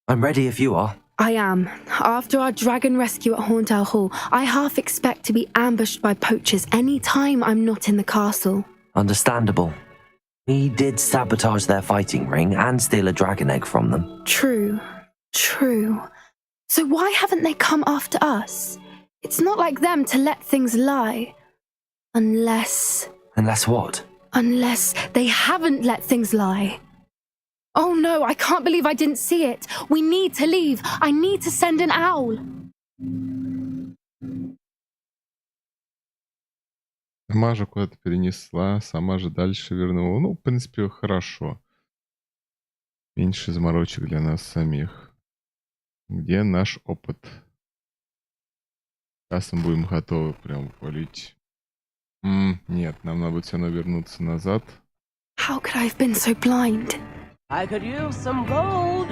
I'm ready if you are. I am. After our dragon rescue at Horndale Hall, I half expect to be ambushed by poachers any time I'm not in the castle. Understandable. We did sabotage their fighting ring and steal a dragon egg from them. True. True. So why haven't they come after us? It's not like them to let things lie. Unless... Unless what? Unless they haven't let things lie. Oh no, I can't believe I didn't see it. We need to leave. I need to send an owl. Сама же куда-то перенесла, сама же дальше вернула. Ну, в принципе, хорошо. Меньше заморочек для нас самих. Где наш опыт? Сейчас мы будем готовы прям валить. Нет, нам надо будет все равно вернуться назад. How could I have been so blind? I could use some gold.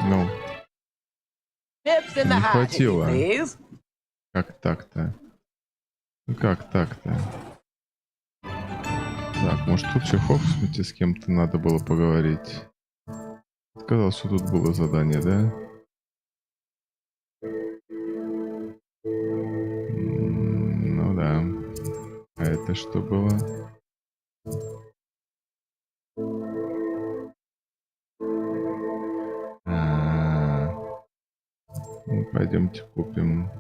Ну, Chips in the не hat, хватило. please. Как так-то? Ну как так-то? Так, может тут Чехов, в смысле, с кем-то надо было поговорить? Сказал, что тут было задание, да? Ну да. А это что было? Ну, пойдемте купим.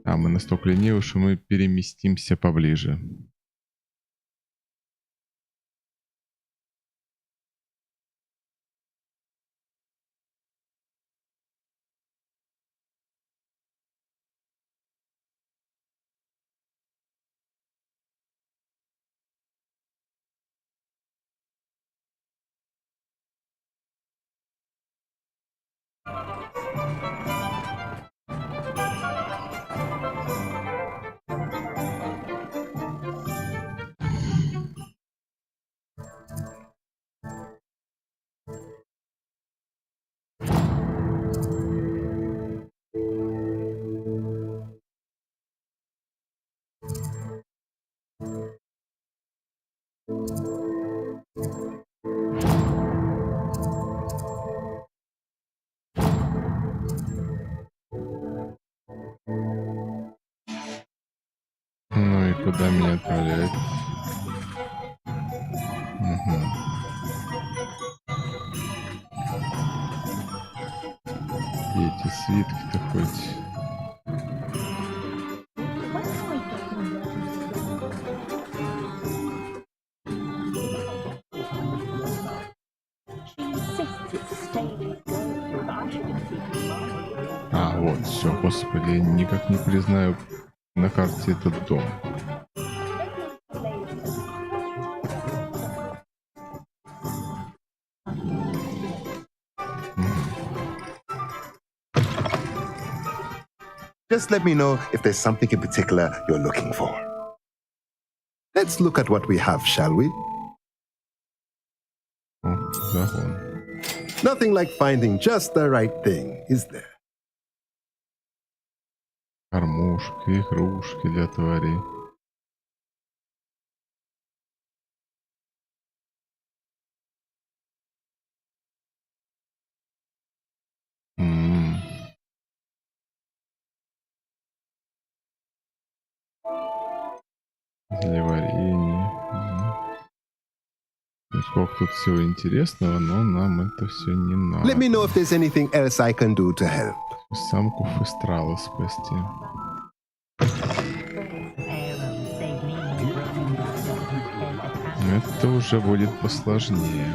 А мы настолько ленивы, что мы переместимся поближе. Ну и куда меня отправляет? Угу. И эти свитки-то хоть... А, вот, все, господи, я никак не признаю на карте этот дом. Just let me know if there's something in particular you're looking for. Let's look at what we have, shall we? Nothing like finding just the right thing, is there? Кормушки, игрушки для тварей. Для варенья. Сколько тут всего интересного, но нам это все не надо. Let me know if there's anything else I can do to help. Самку Фестрала спасти. Это уже будет посложнее.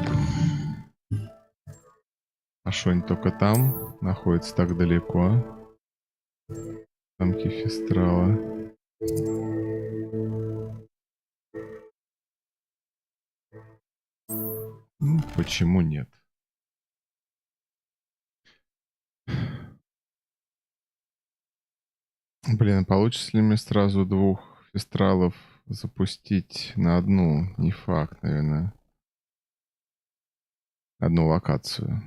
А что они только там находятся так далеко? Самки Фестрала. Почему нет? Блин, получится ли мне сразу двух фестралов запустить на одну? Не факт, наверное. Одну локацию.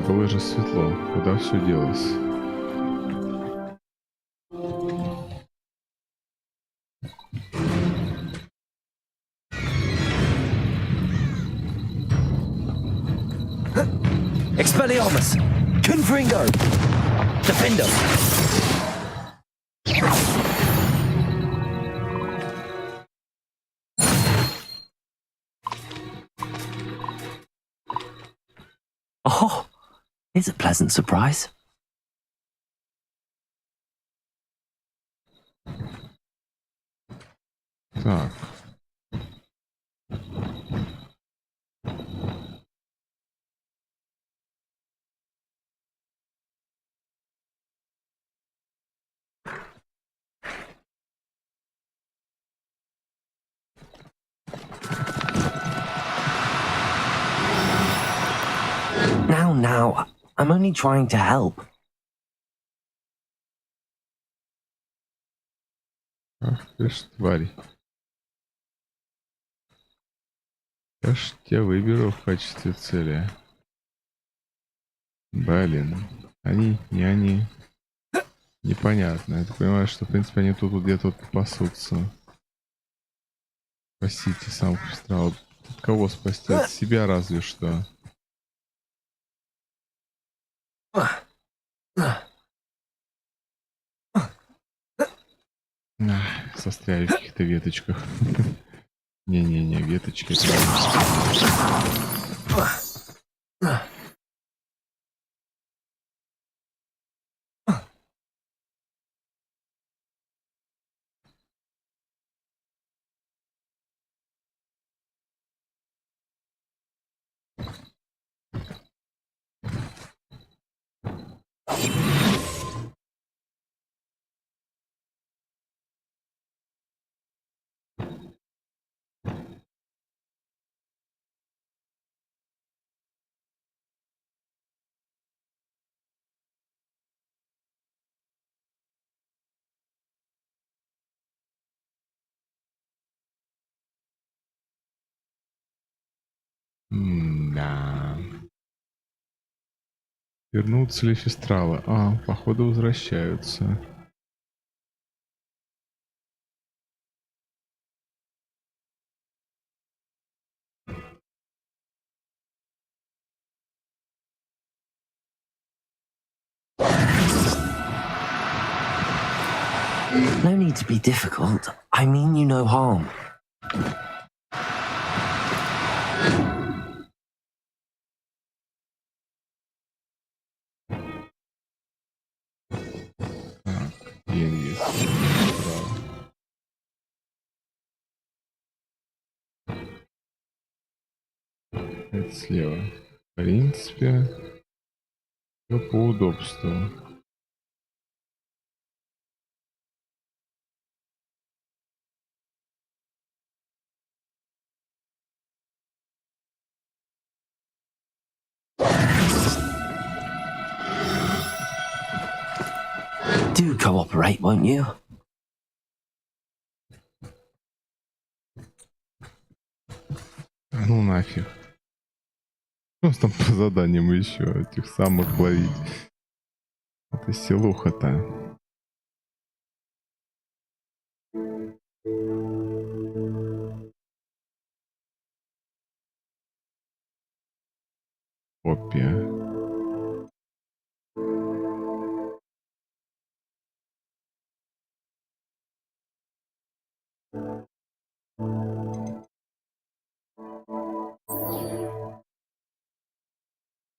Было же светло. Куда все делось? Expelliarmus! Confringo! Defender! Oh, here's a pleasant surprise. Так. Now, I'm only trying to help. Ах ты ж тварь. Я ж тебя выберу в качестве цели. Блин. Они, не они. Непонятно. Я так понимаю, что, в принципе, они тут вот где-то вот пасутся. Спасите сам Христрал. От кого спасти? От себя разве что. Застряли в каких-то веточках. Не-не-не, веточки. Да. Вернутся ли фестралы? А, походу возвращаются. No need to be difficult. I mean you no harm. Деньги. Это слева. В принципе, все по удобству. Do cooperate, won't you? Ну нафиг. Что у нас там по заданиям еще этих самых ловить? Это селуха-то. Копия.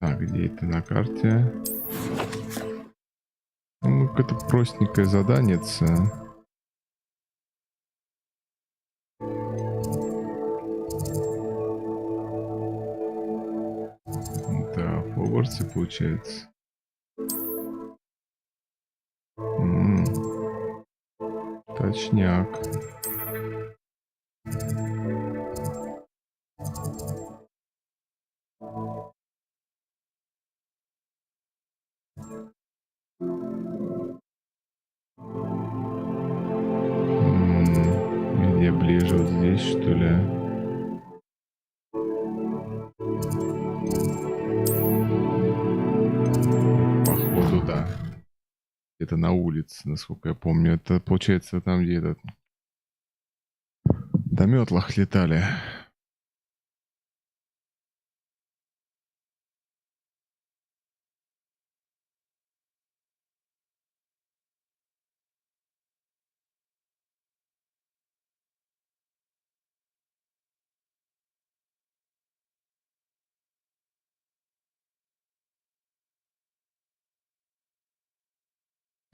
Так, где это на карте? Ну, какое-то простенькое заданице. Да, в Хогвартсе получается. Точняк. Где ближе, вот здесь, что ли? Походу, да. Где-то на улице, насколько я помню. Это получается там, где этот на метлах летали.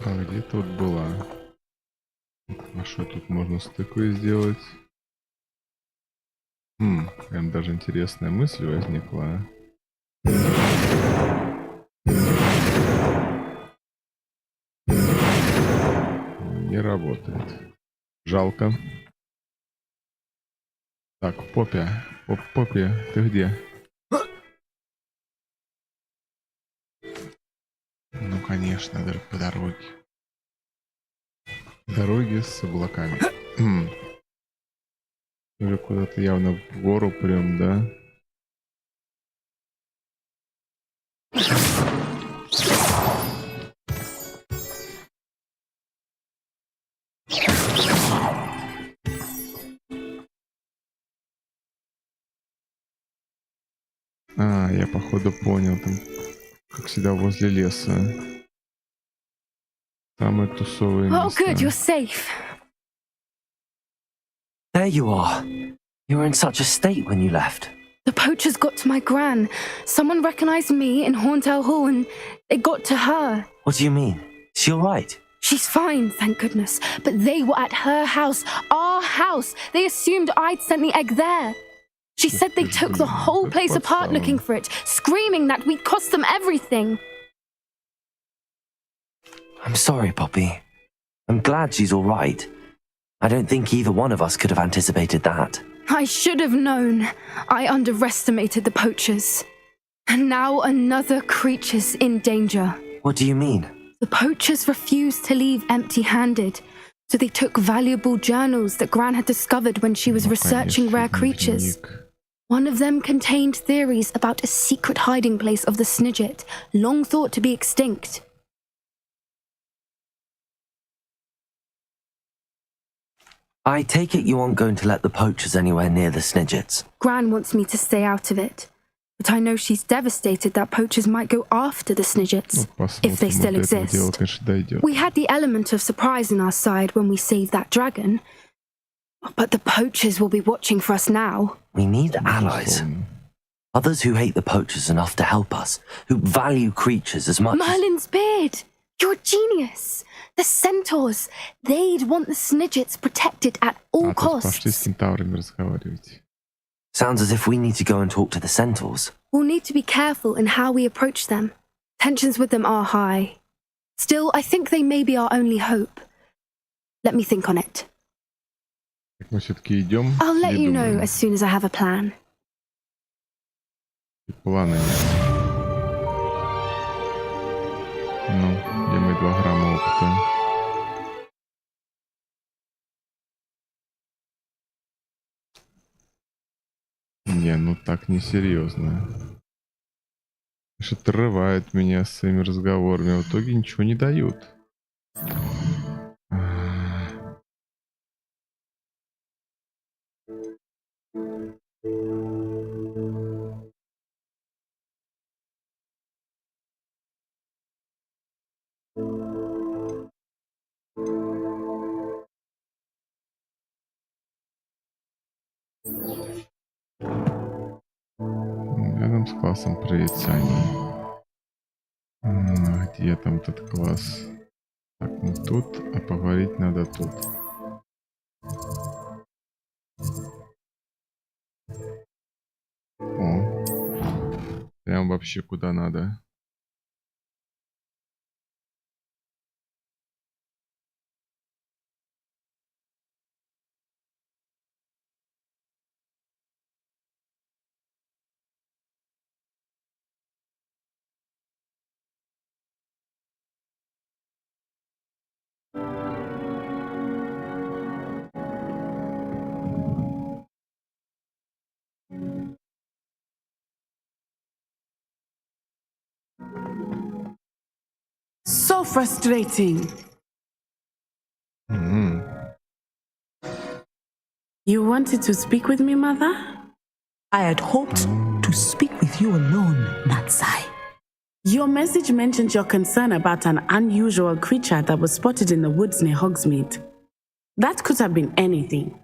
А где тут была? А что тут можно с тыквой сделать? Прям даже интересная мысль возникла. Не работает. Жалко. Так, Поппи. Поппи, ты где? Ну, конечно, даже по дороге. Дороги с облаками. Уже куда-то явно в гору прям, да? Я походу понял, там, как всегда, возле леса. Самые тусовые места. Oh, good, you're safe. There you are. You were in such a state when you left. The poachers got to my gran. Someone recognized me in Horntail Hall and it got to her. What do you mean? Is she alright? She's fine, thank goodness. But they were at her house, our house. They assumed I'd sent the egg there. She said they took the whole place apart looking for it, screaming that we'd cost them everything. I'm sorry, Poppy. I'm glad she's alright. I don't think either one of us could have anticipated that. I should have known. I underestimated the poachers. And now another creature's in danger. What do you mean? The poachers refused to leave empty-handed, so they took valuable journals that Gran had discovered when she was researching rare creatures. One of them contained theories about a secret hiding place of the Snidget, long thought to be extinct. I take it you aren't going to let the poachers anywhere near the Snidgets. Gran wants me to stay out of it, but I know she's devastated that poachers might go after the Snidgets, if they still exist. We had the element of surprise on our side when we saved that dragon, but the poachers will be watching for us now. We need allies. Others who hate the poachers enough to help us, who value creatures as much Merlin's beard! You're a genius! The centaurs! They'd want the Snidgets protected at all costs. Sounds as if we need to go and talk to the centaurs. We'll need to be careful in how we approach them. Tensions with them are high. Still, I think they may be our only hope. Let me think on it. I'll let you know as soon as I have a plan. Плана нет. Ну, где мои 2 грамма опыта? Не, ну так несерьезно. Что-то отрывают меня своими разговорами, а в итоге ничего не дают. Рядом с классом прорицаний. Где там этот класс? Так, ну тут, а поговорить надо тут. О, прям вообще куда надо. So frustrating. You wanted to speak with me, Mother? I had hoped to speak with you alone, Natsai. Your message mentioned your concern about an unusual creature that was spotted in the woods near Hogsmeade. That could have been anything.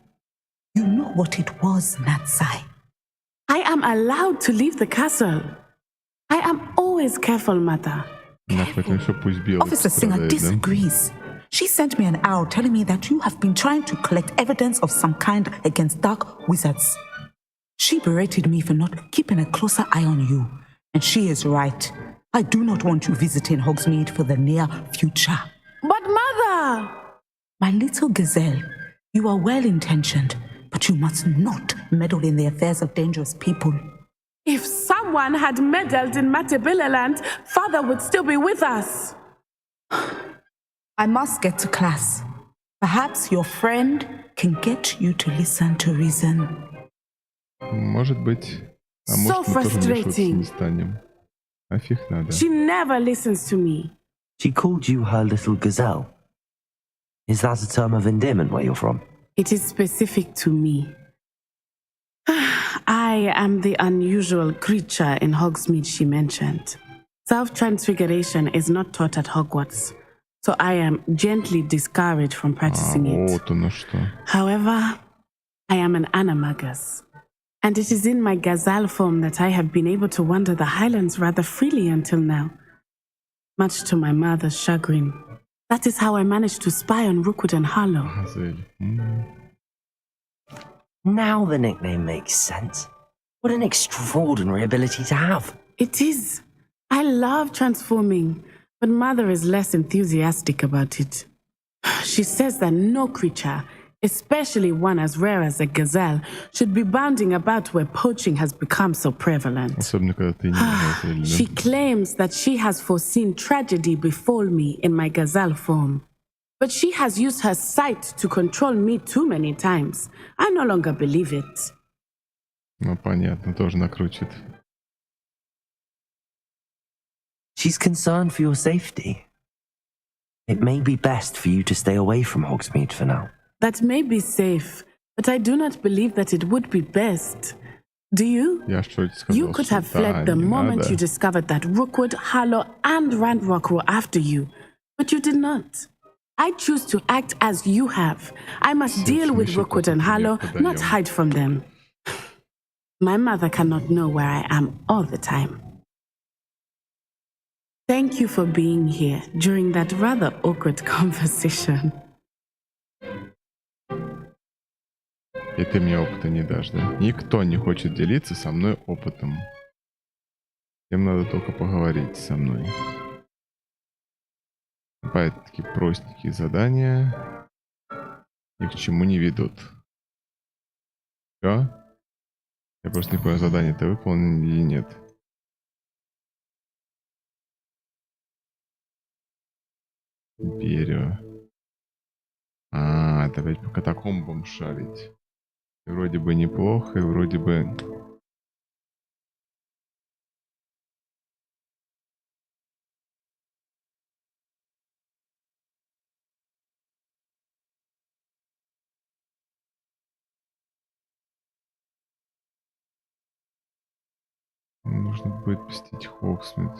You know what it was, Natsai. I am allowed to leave the castle. I am always careful, Mother. Officer Singer disagrees. She sent me an owl telling me that you have been trying to collect evidence of some kind against dark wizards. She berated me for not keeping a closer eye on you, and she is right. I do not want you visiting Hogsmeade for the near future. But Mother! My little gazelle, you are well-intentioned, but you must not meddle in the affairs of dangerous people. If someone had meddled in Matabillaland, Father would still be with us. I must get to class. Perhaps your friend can get you to listen to reason. Может быть. А So может, мы тоже вмешиваться frustrating. не станем. А фиг надо. She never listens to me. She called you her little gazelle. Is that a term of endearment where you're from? It is specific to me. I am the unusual creature in Hogsmeade she mentioned. Self-transfiguration is not taught at Hogwarts, so I am gently discouraged from practicing it. Вот оно что. However, I am an animagus, and it is in my gazelle form that I have been able to wander the Highlands rather freely until now, much to my mother's chagrin. That is how I managed to spy on Rookwood and Harlow. Газель. Now the nickname makes sense. What an extraordinary ability to have. It is. I love transforming, but Mother is less enthusiastic about it. She says that no creature, especially one as rare as a gazelle, should be bounding about where poaching has become so prevalent. Особенно, когда ты не газель, да? She claims that she has foreseen tragedy befall me in my gazelle form. But she has used her sight to control me too many times. I no longer believe it. Ну, понятно, тоже накрутит. She's concerned for your safety. It may be best for you to stay away from Hogsmeade for now. That may be safe, but I do not believe that it would be best. Do you? Я что сказал, You could have что да, fled the не moment надо. you discovered that Rookwood, Harlow, and Ranrock were after you, but you did not. I choose to act as you have. I must deal with Rookwood and Harlow, not hide from them. My mother cannot know where I am all the time. Thank you for being here during that rather awkward conversation. И ты мне опыта не дашь, да? Никто не хочет делиться со мной опытом. Им надо только поговорить со мной. Опять-таки простенькие задания. Ни к чему не ведут. Все? Я просто не понял, задание-то выполнено или нет. Империю. Это опять по катакомбам шарить. И вроде бы неплохо, и вроде бы... Нужно будет посетить Хогсмит.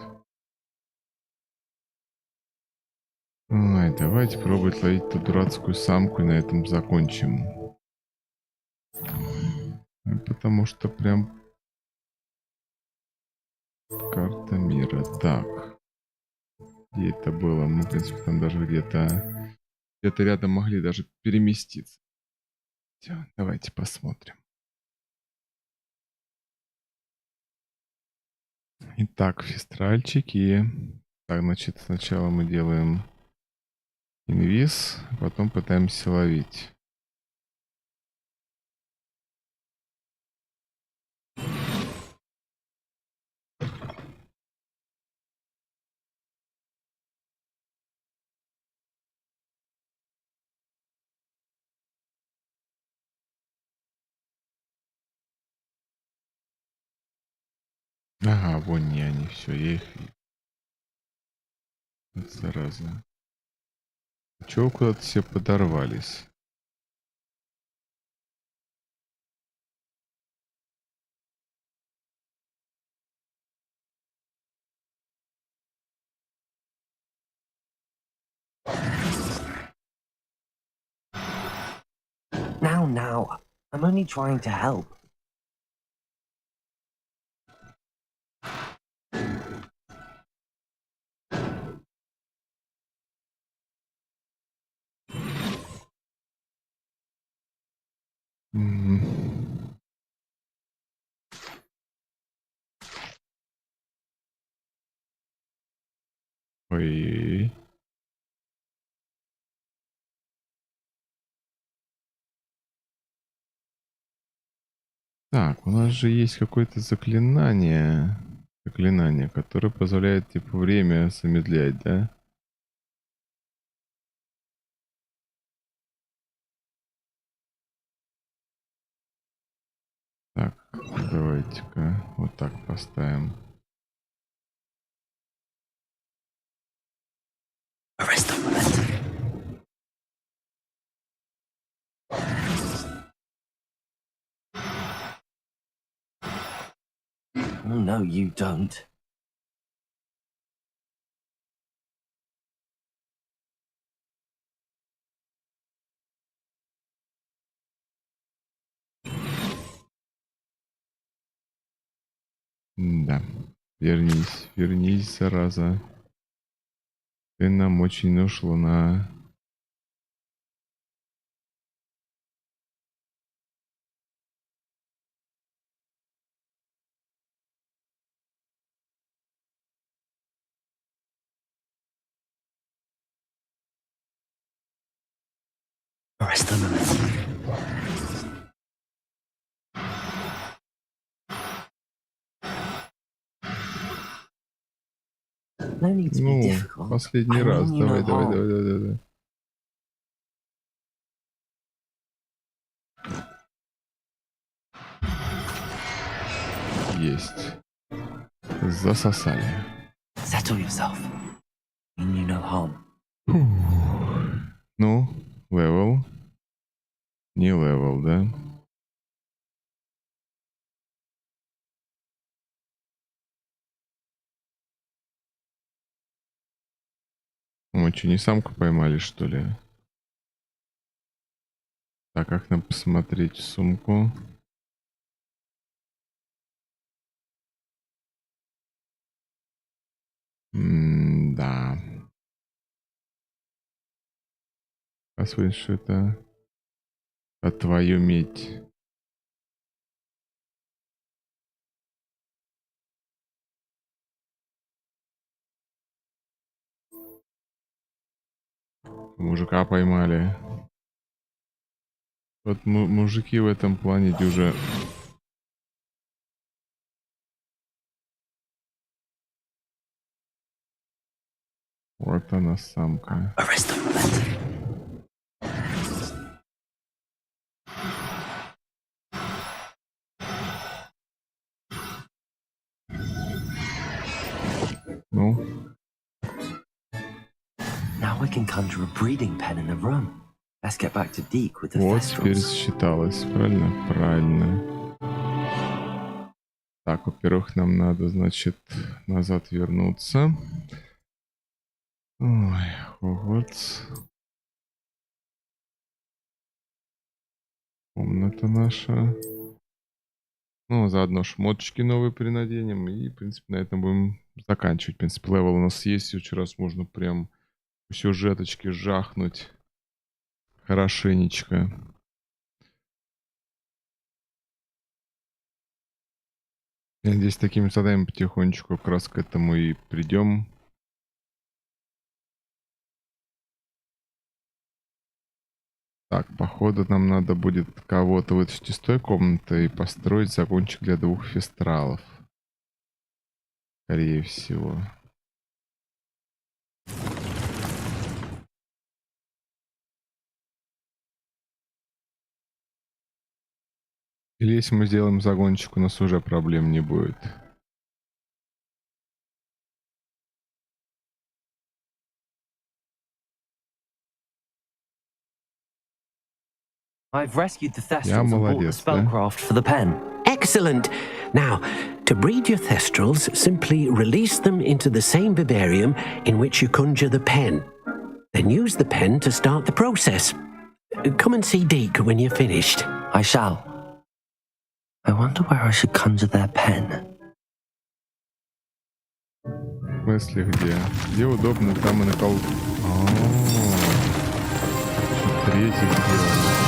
Ой, давайте пробовать ловить ту дурацкую самку и на этом закончим. Потому что прям карта мира. Так. Где это было? Мы, в принципе, там даже где-то рядом могли даже переместиться. Всё, давайте посмотрим. Итак, фестральчики. Так, значит, сначала мы делаем инвиз, потом пытаемся ловить. Ага, вон не они, все, я их вижу. Вот зараза. Чего куда-то все подорвались? Now, I'm only trying to help. Ой. Так, у нас же есть какое-то заклинание, которое позволяет типа время замедлять, да? Так, давайте-ка вот так поставим. Oh, no, you don't. Да. Вернись, зараза. Ты нам очень нужна, луна. Rest a minute. No need to be difficult. Последний раз. Давай. Есть. Засосали. Settle yourself. Mean you no harm. Ну, левел. Не левел, да? Мы что, не самку поймали, что ли? Так, как нам посмотреть сумку? Да. Посмотрим, что это. А твою медь. Мужика поймали. Вот мужики в этом плане дюже. Вот она самка. Ну. Now we can conjure a breeding pen in the room. Let's get back to Deke with the Вот теперь считалось, правильно? Правильно. Так, во-первых, нам надо, значит, назад вернуться. Ой, Хогвартс. Комната наша. Ну, заодно шмоточки новые принаденем. И, в принципе, на этом будем заканчивать. В принципе, левел у нас есть. И вчера можно прям по сюжеточке жахнуть. Хорошенечко. Я надеюсь, такими заданиями потихонечку как раз к этому и придем. Так, походу нам надо будет кого-то вытащить из той комнаты и построить загончик для 2 фестралов. Скорее всего. Или если мы сделаем загончик, у нас уже проблем не будет. I've rescued the thestrals and bought the spellcraft for the pen. Excellent. Now, to breed your thestrals, simply release them into the same vivarium in which you conjure the pen. Then use the pen to start the process. Come and see Deke when you're finished. I shall. I wonder where I should conjure their pen. В смысле где? Где удобно, там и накол... Третий сделал.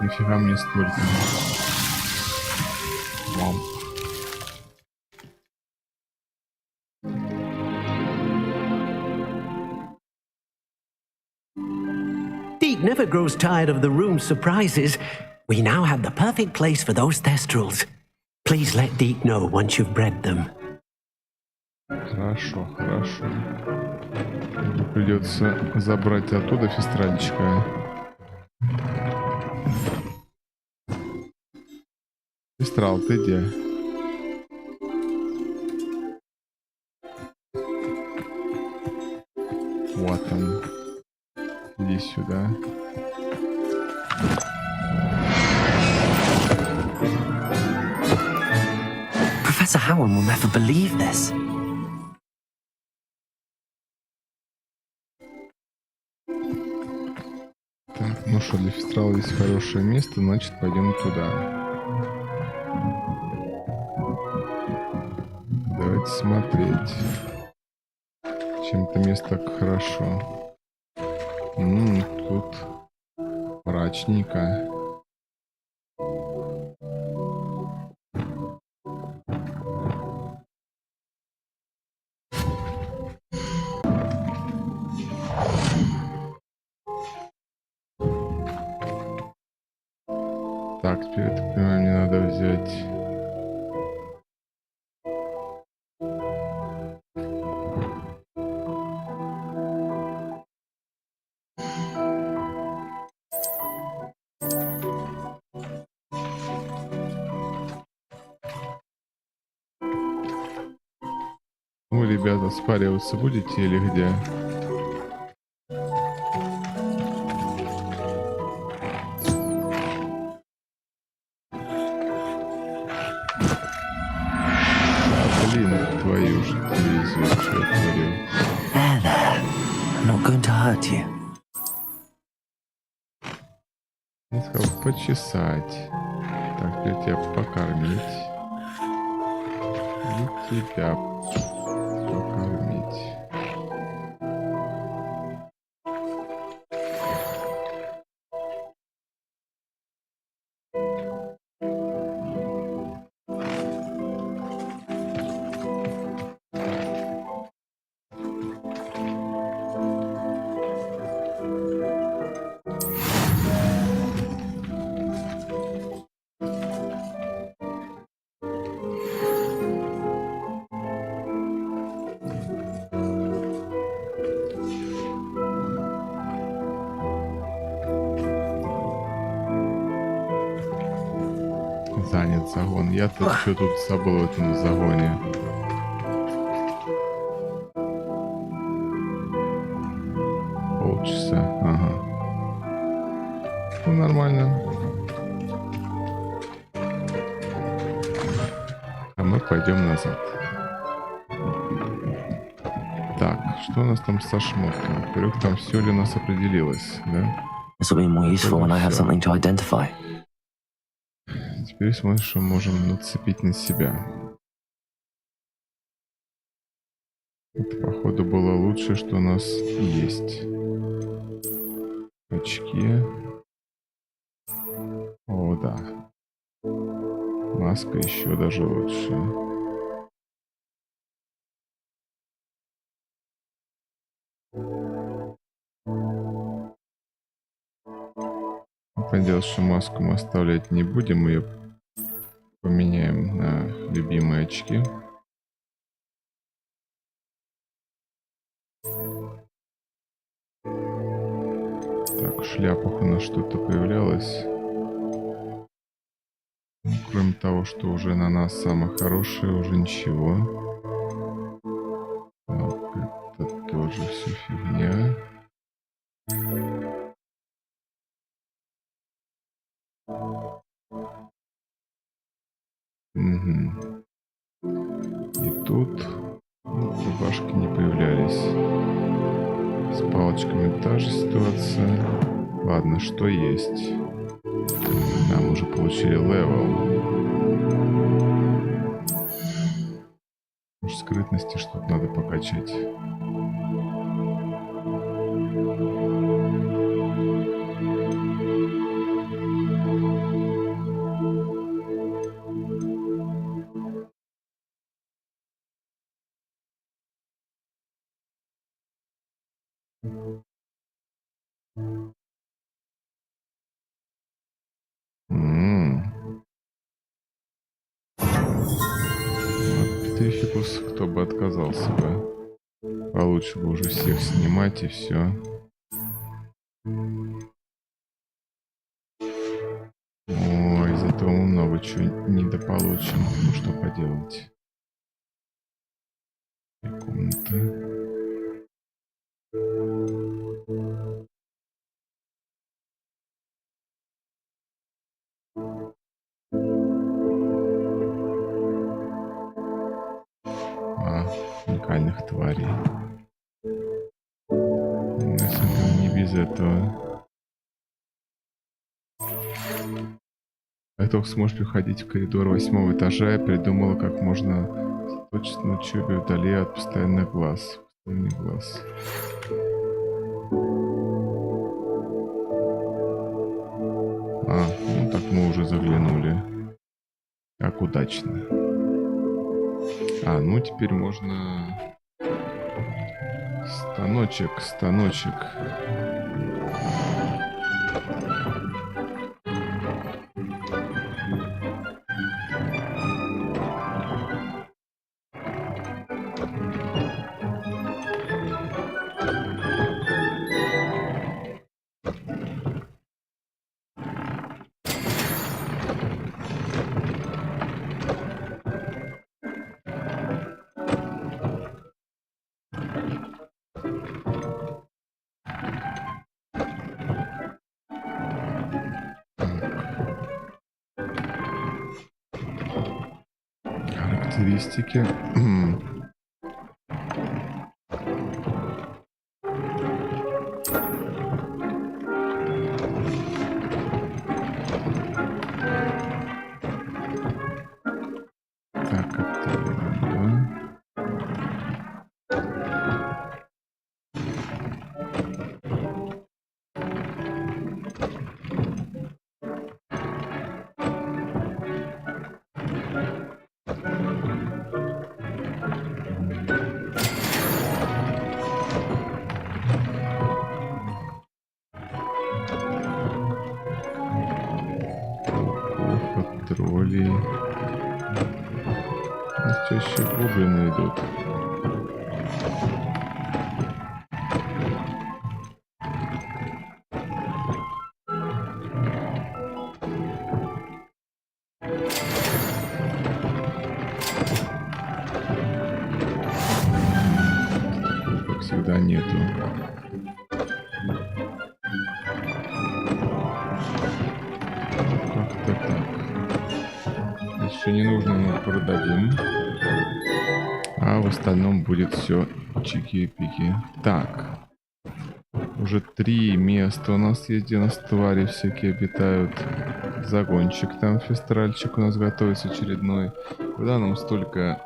Нифига мне столько. Вау. Deke never grows tired of the room's surprises. We now have the perfect place for those thestrals. Please let Deke know once you've bred them. Хорошо, хорошо. Придется забрать оттуда фестральчика. Фестрал, ты где? Вот он. Иди сюда. Professor Howard will never believe this. Так, ну что, для фестрала есть хорошее место, значит пойдем туда. Давайте смотреть. Чем-то место так хорошо. Тут мрачненько. Так, теперь, я так понимаю, мне надо взять... Вы, ребята, спариваться будете или где? Твою же дивизию, что я творил. There. I'm not going to hurt you. Я сказал почесать. Так, теперь тебя покормить. И тебя покормить. Занят загон. Я-то что тут забыл в этом загоне? Полчаса. Ага. Ну, нормально. А мы пойдем назад. Так, что у нас там со шмотками? Во-первых, там все ли у нас определилось, да? This will be more useful when I have something to identify. Теперь смотрим, что можем нацепить на себя. Это, походу, было лучшее, что у нас есть. Очки. О, да. Маска еще даже лучше. Понятно, что маску мы оставлять не будем, ее поменяем на любимые очки. Так, в шляпах у нас что-то появлялось. Ну, кроме того, что уже на нас самое хорошее, уже ничего. Так, это тоже все фигня. Угу. И тут рубашки не появлялись. С палочками та же ситуация. Ладно, что есть. Да, мы уже получили левел. Может, скрытности что-то надо покачать. Пификус, кто бы отказался бы. Получше бы уже всех снимать и все. Ой, из этого мы много чего недополучим. Ну что поделать. Комната. Уникальных тварей. Не без этого. Эпох сможешь приходить в коридор 8-го этажа и придумала, как можно точно на учебе вдали от постоянных глаз. Постоянный глаз. Ну так мы уже заглянули. Как удачно. Ну теперь можно... Станочек. Характеристики. Так, активируем, троллей. Что еще гоблины идут? Как всегда нету. Как-то так. Еще не нужно, мы продадим. А в остальном будет все чики-пики. Так. Уже 3 места у нас есть, где у нас твари всякие обитают. Загончик там, фестральчик у нас готовится очередной. Куда нам столько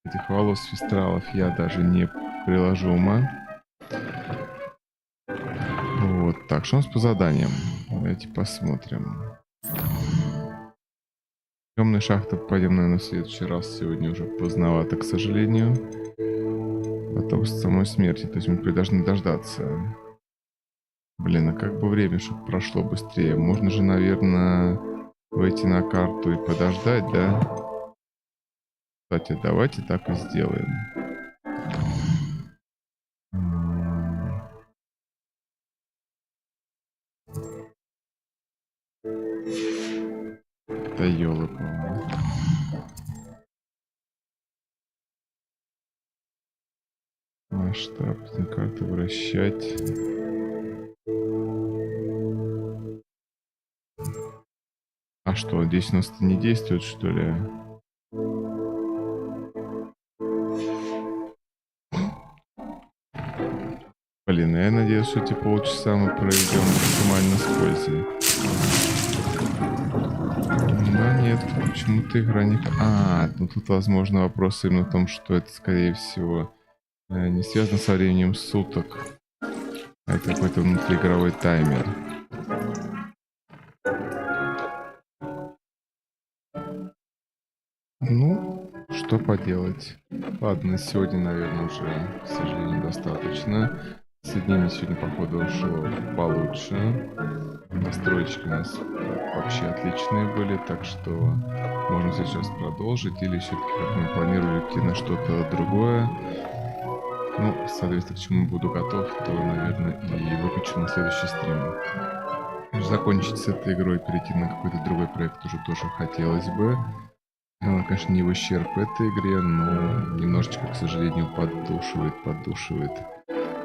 этих волос фестралов, я даже не приложу ума. Вот, так, что у нас по заданиям? Давайте посмотрим. Темная шахта пойдем, наверное, в следующий раз. Сегодня уже поздновато, к сожалению. Потом с самой смерти, то есть мы должны дождаться. Блин, а как бы время, чтобы прошло быстрее. Можно же, наверное, выйти на карту и подождать, да? Кстати, давайте так и сделаем. Да ёлы-палы. Масштаб на карту вращать. А что, здесь у нас это не действует, что ли? Блин, я надеюсь, что эти полчаса мы проведем максимально с пользой. Да нет, почему-то игра не... ну тут возможно вопрос именно в том, что это, скорее всего, не связано со временем суток. Это какой-то внутриигровой таймер. Ну, что поделать. Ладно, сегодня, наверное, уже, к сожалению, достаточно. присоединение сегодня, походу, шло получше. Настройки у нас вообще отличные были, так что можно сейчас продолжить. Или все-таки, как мы планировали, идти на что-то другое. Ну, соответственно, к чему буду готов, то, наверное, и выключу на следующий стрим. Закончить с этой игрой, перейти на какой-то другой проект уже тоже хотелось бы. Конечно, не в ущерб этой игре, но немножечко, к сожалению, поддушивает.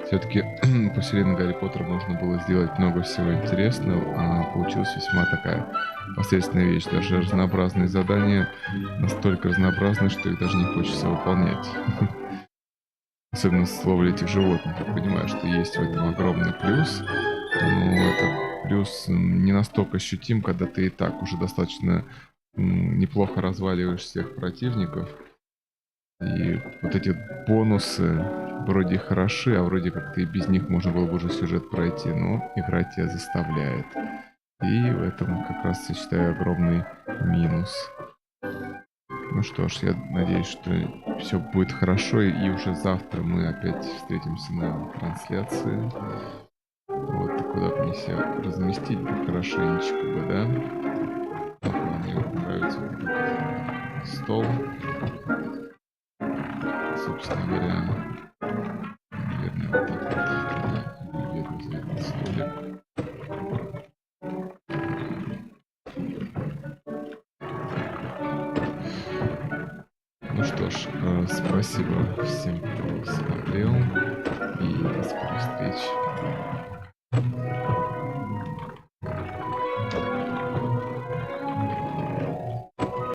Все-таки по вселенной Гарри Поттера можно было сделать много всего интересного, а получилась весьма такая посредственная вещь. Даже разнообразные задания настолько разнообразны, что их даже не хочется выполнять. Особенно с ловлей этих животных. Я понимаю, что есть в этом огромный плюс, но этот плюс не настолько ощутим, когда ты и так уже достаточно неплохо разваливаешь всех противников. И вот эти бонусы вроде хороши, а вроде как ты и без них можно было бы уже сюжет пройти, но игра тебя заставляет. И в этом как раз я считаю огромный минус. Ну что ж, я надеюсь, что все будет хорошо, и уже завтра мы опять встретимся на трансляции. Вот, так куда бы мне себя разместить бы хорошенечко бы, да? Мне нравится вот этот стол. Собственно говоря, наверное, вот так вот я еду за этот столик. Ну что ж, спасибо всем, кто смотрел, и до скорых встреч.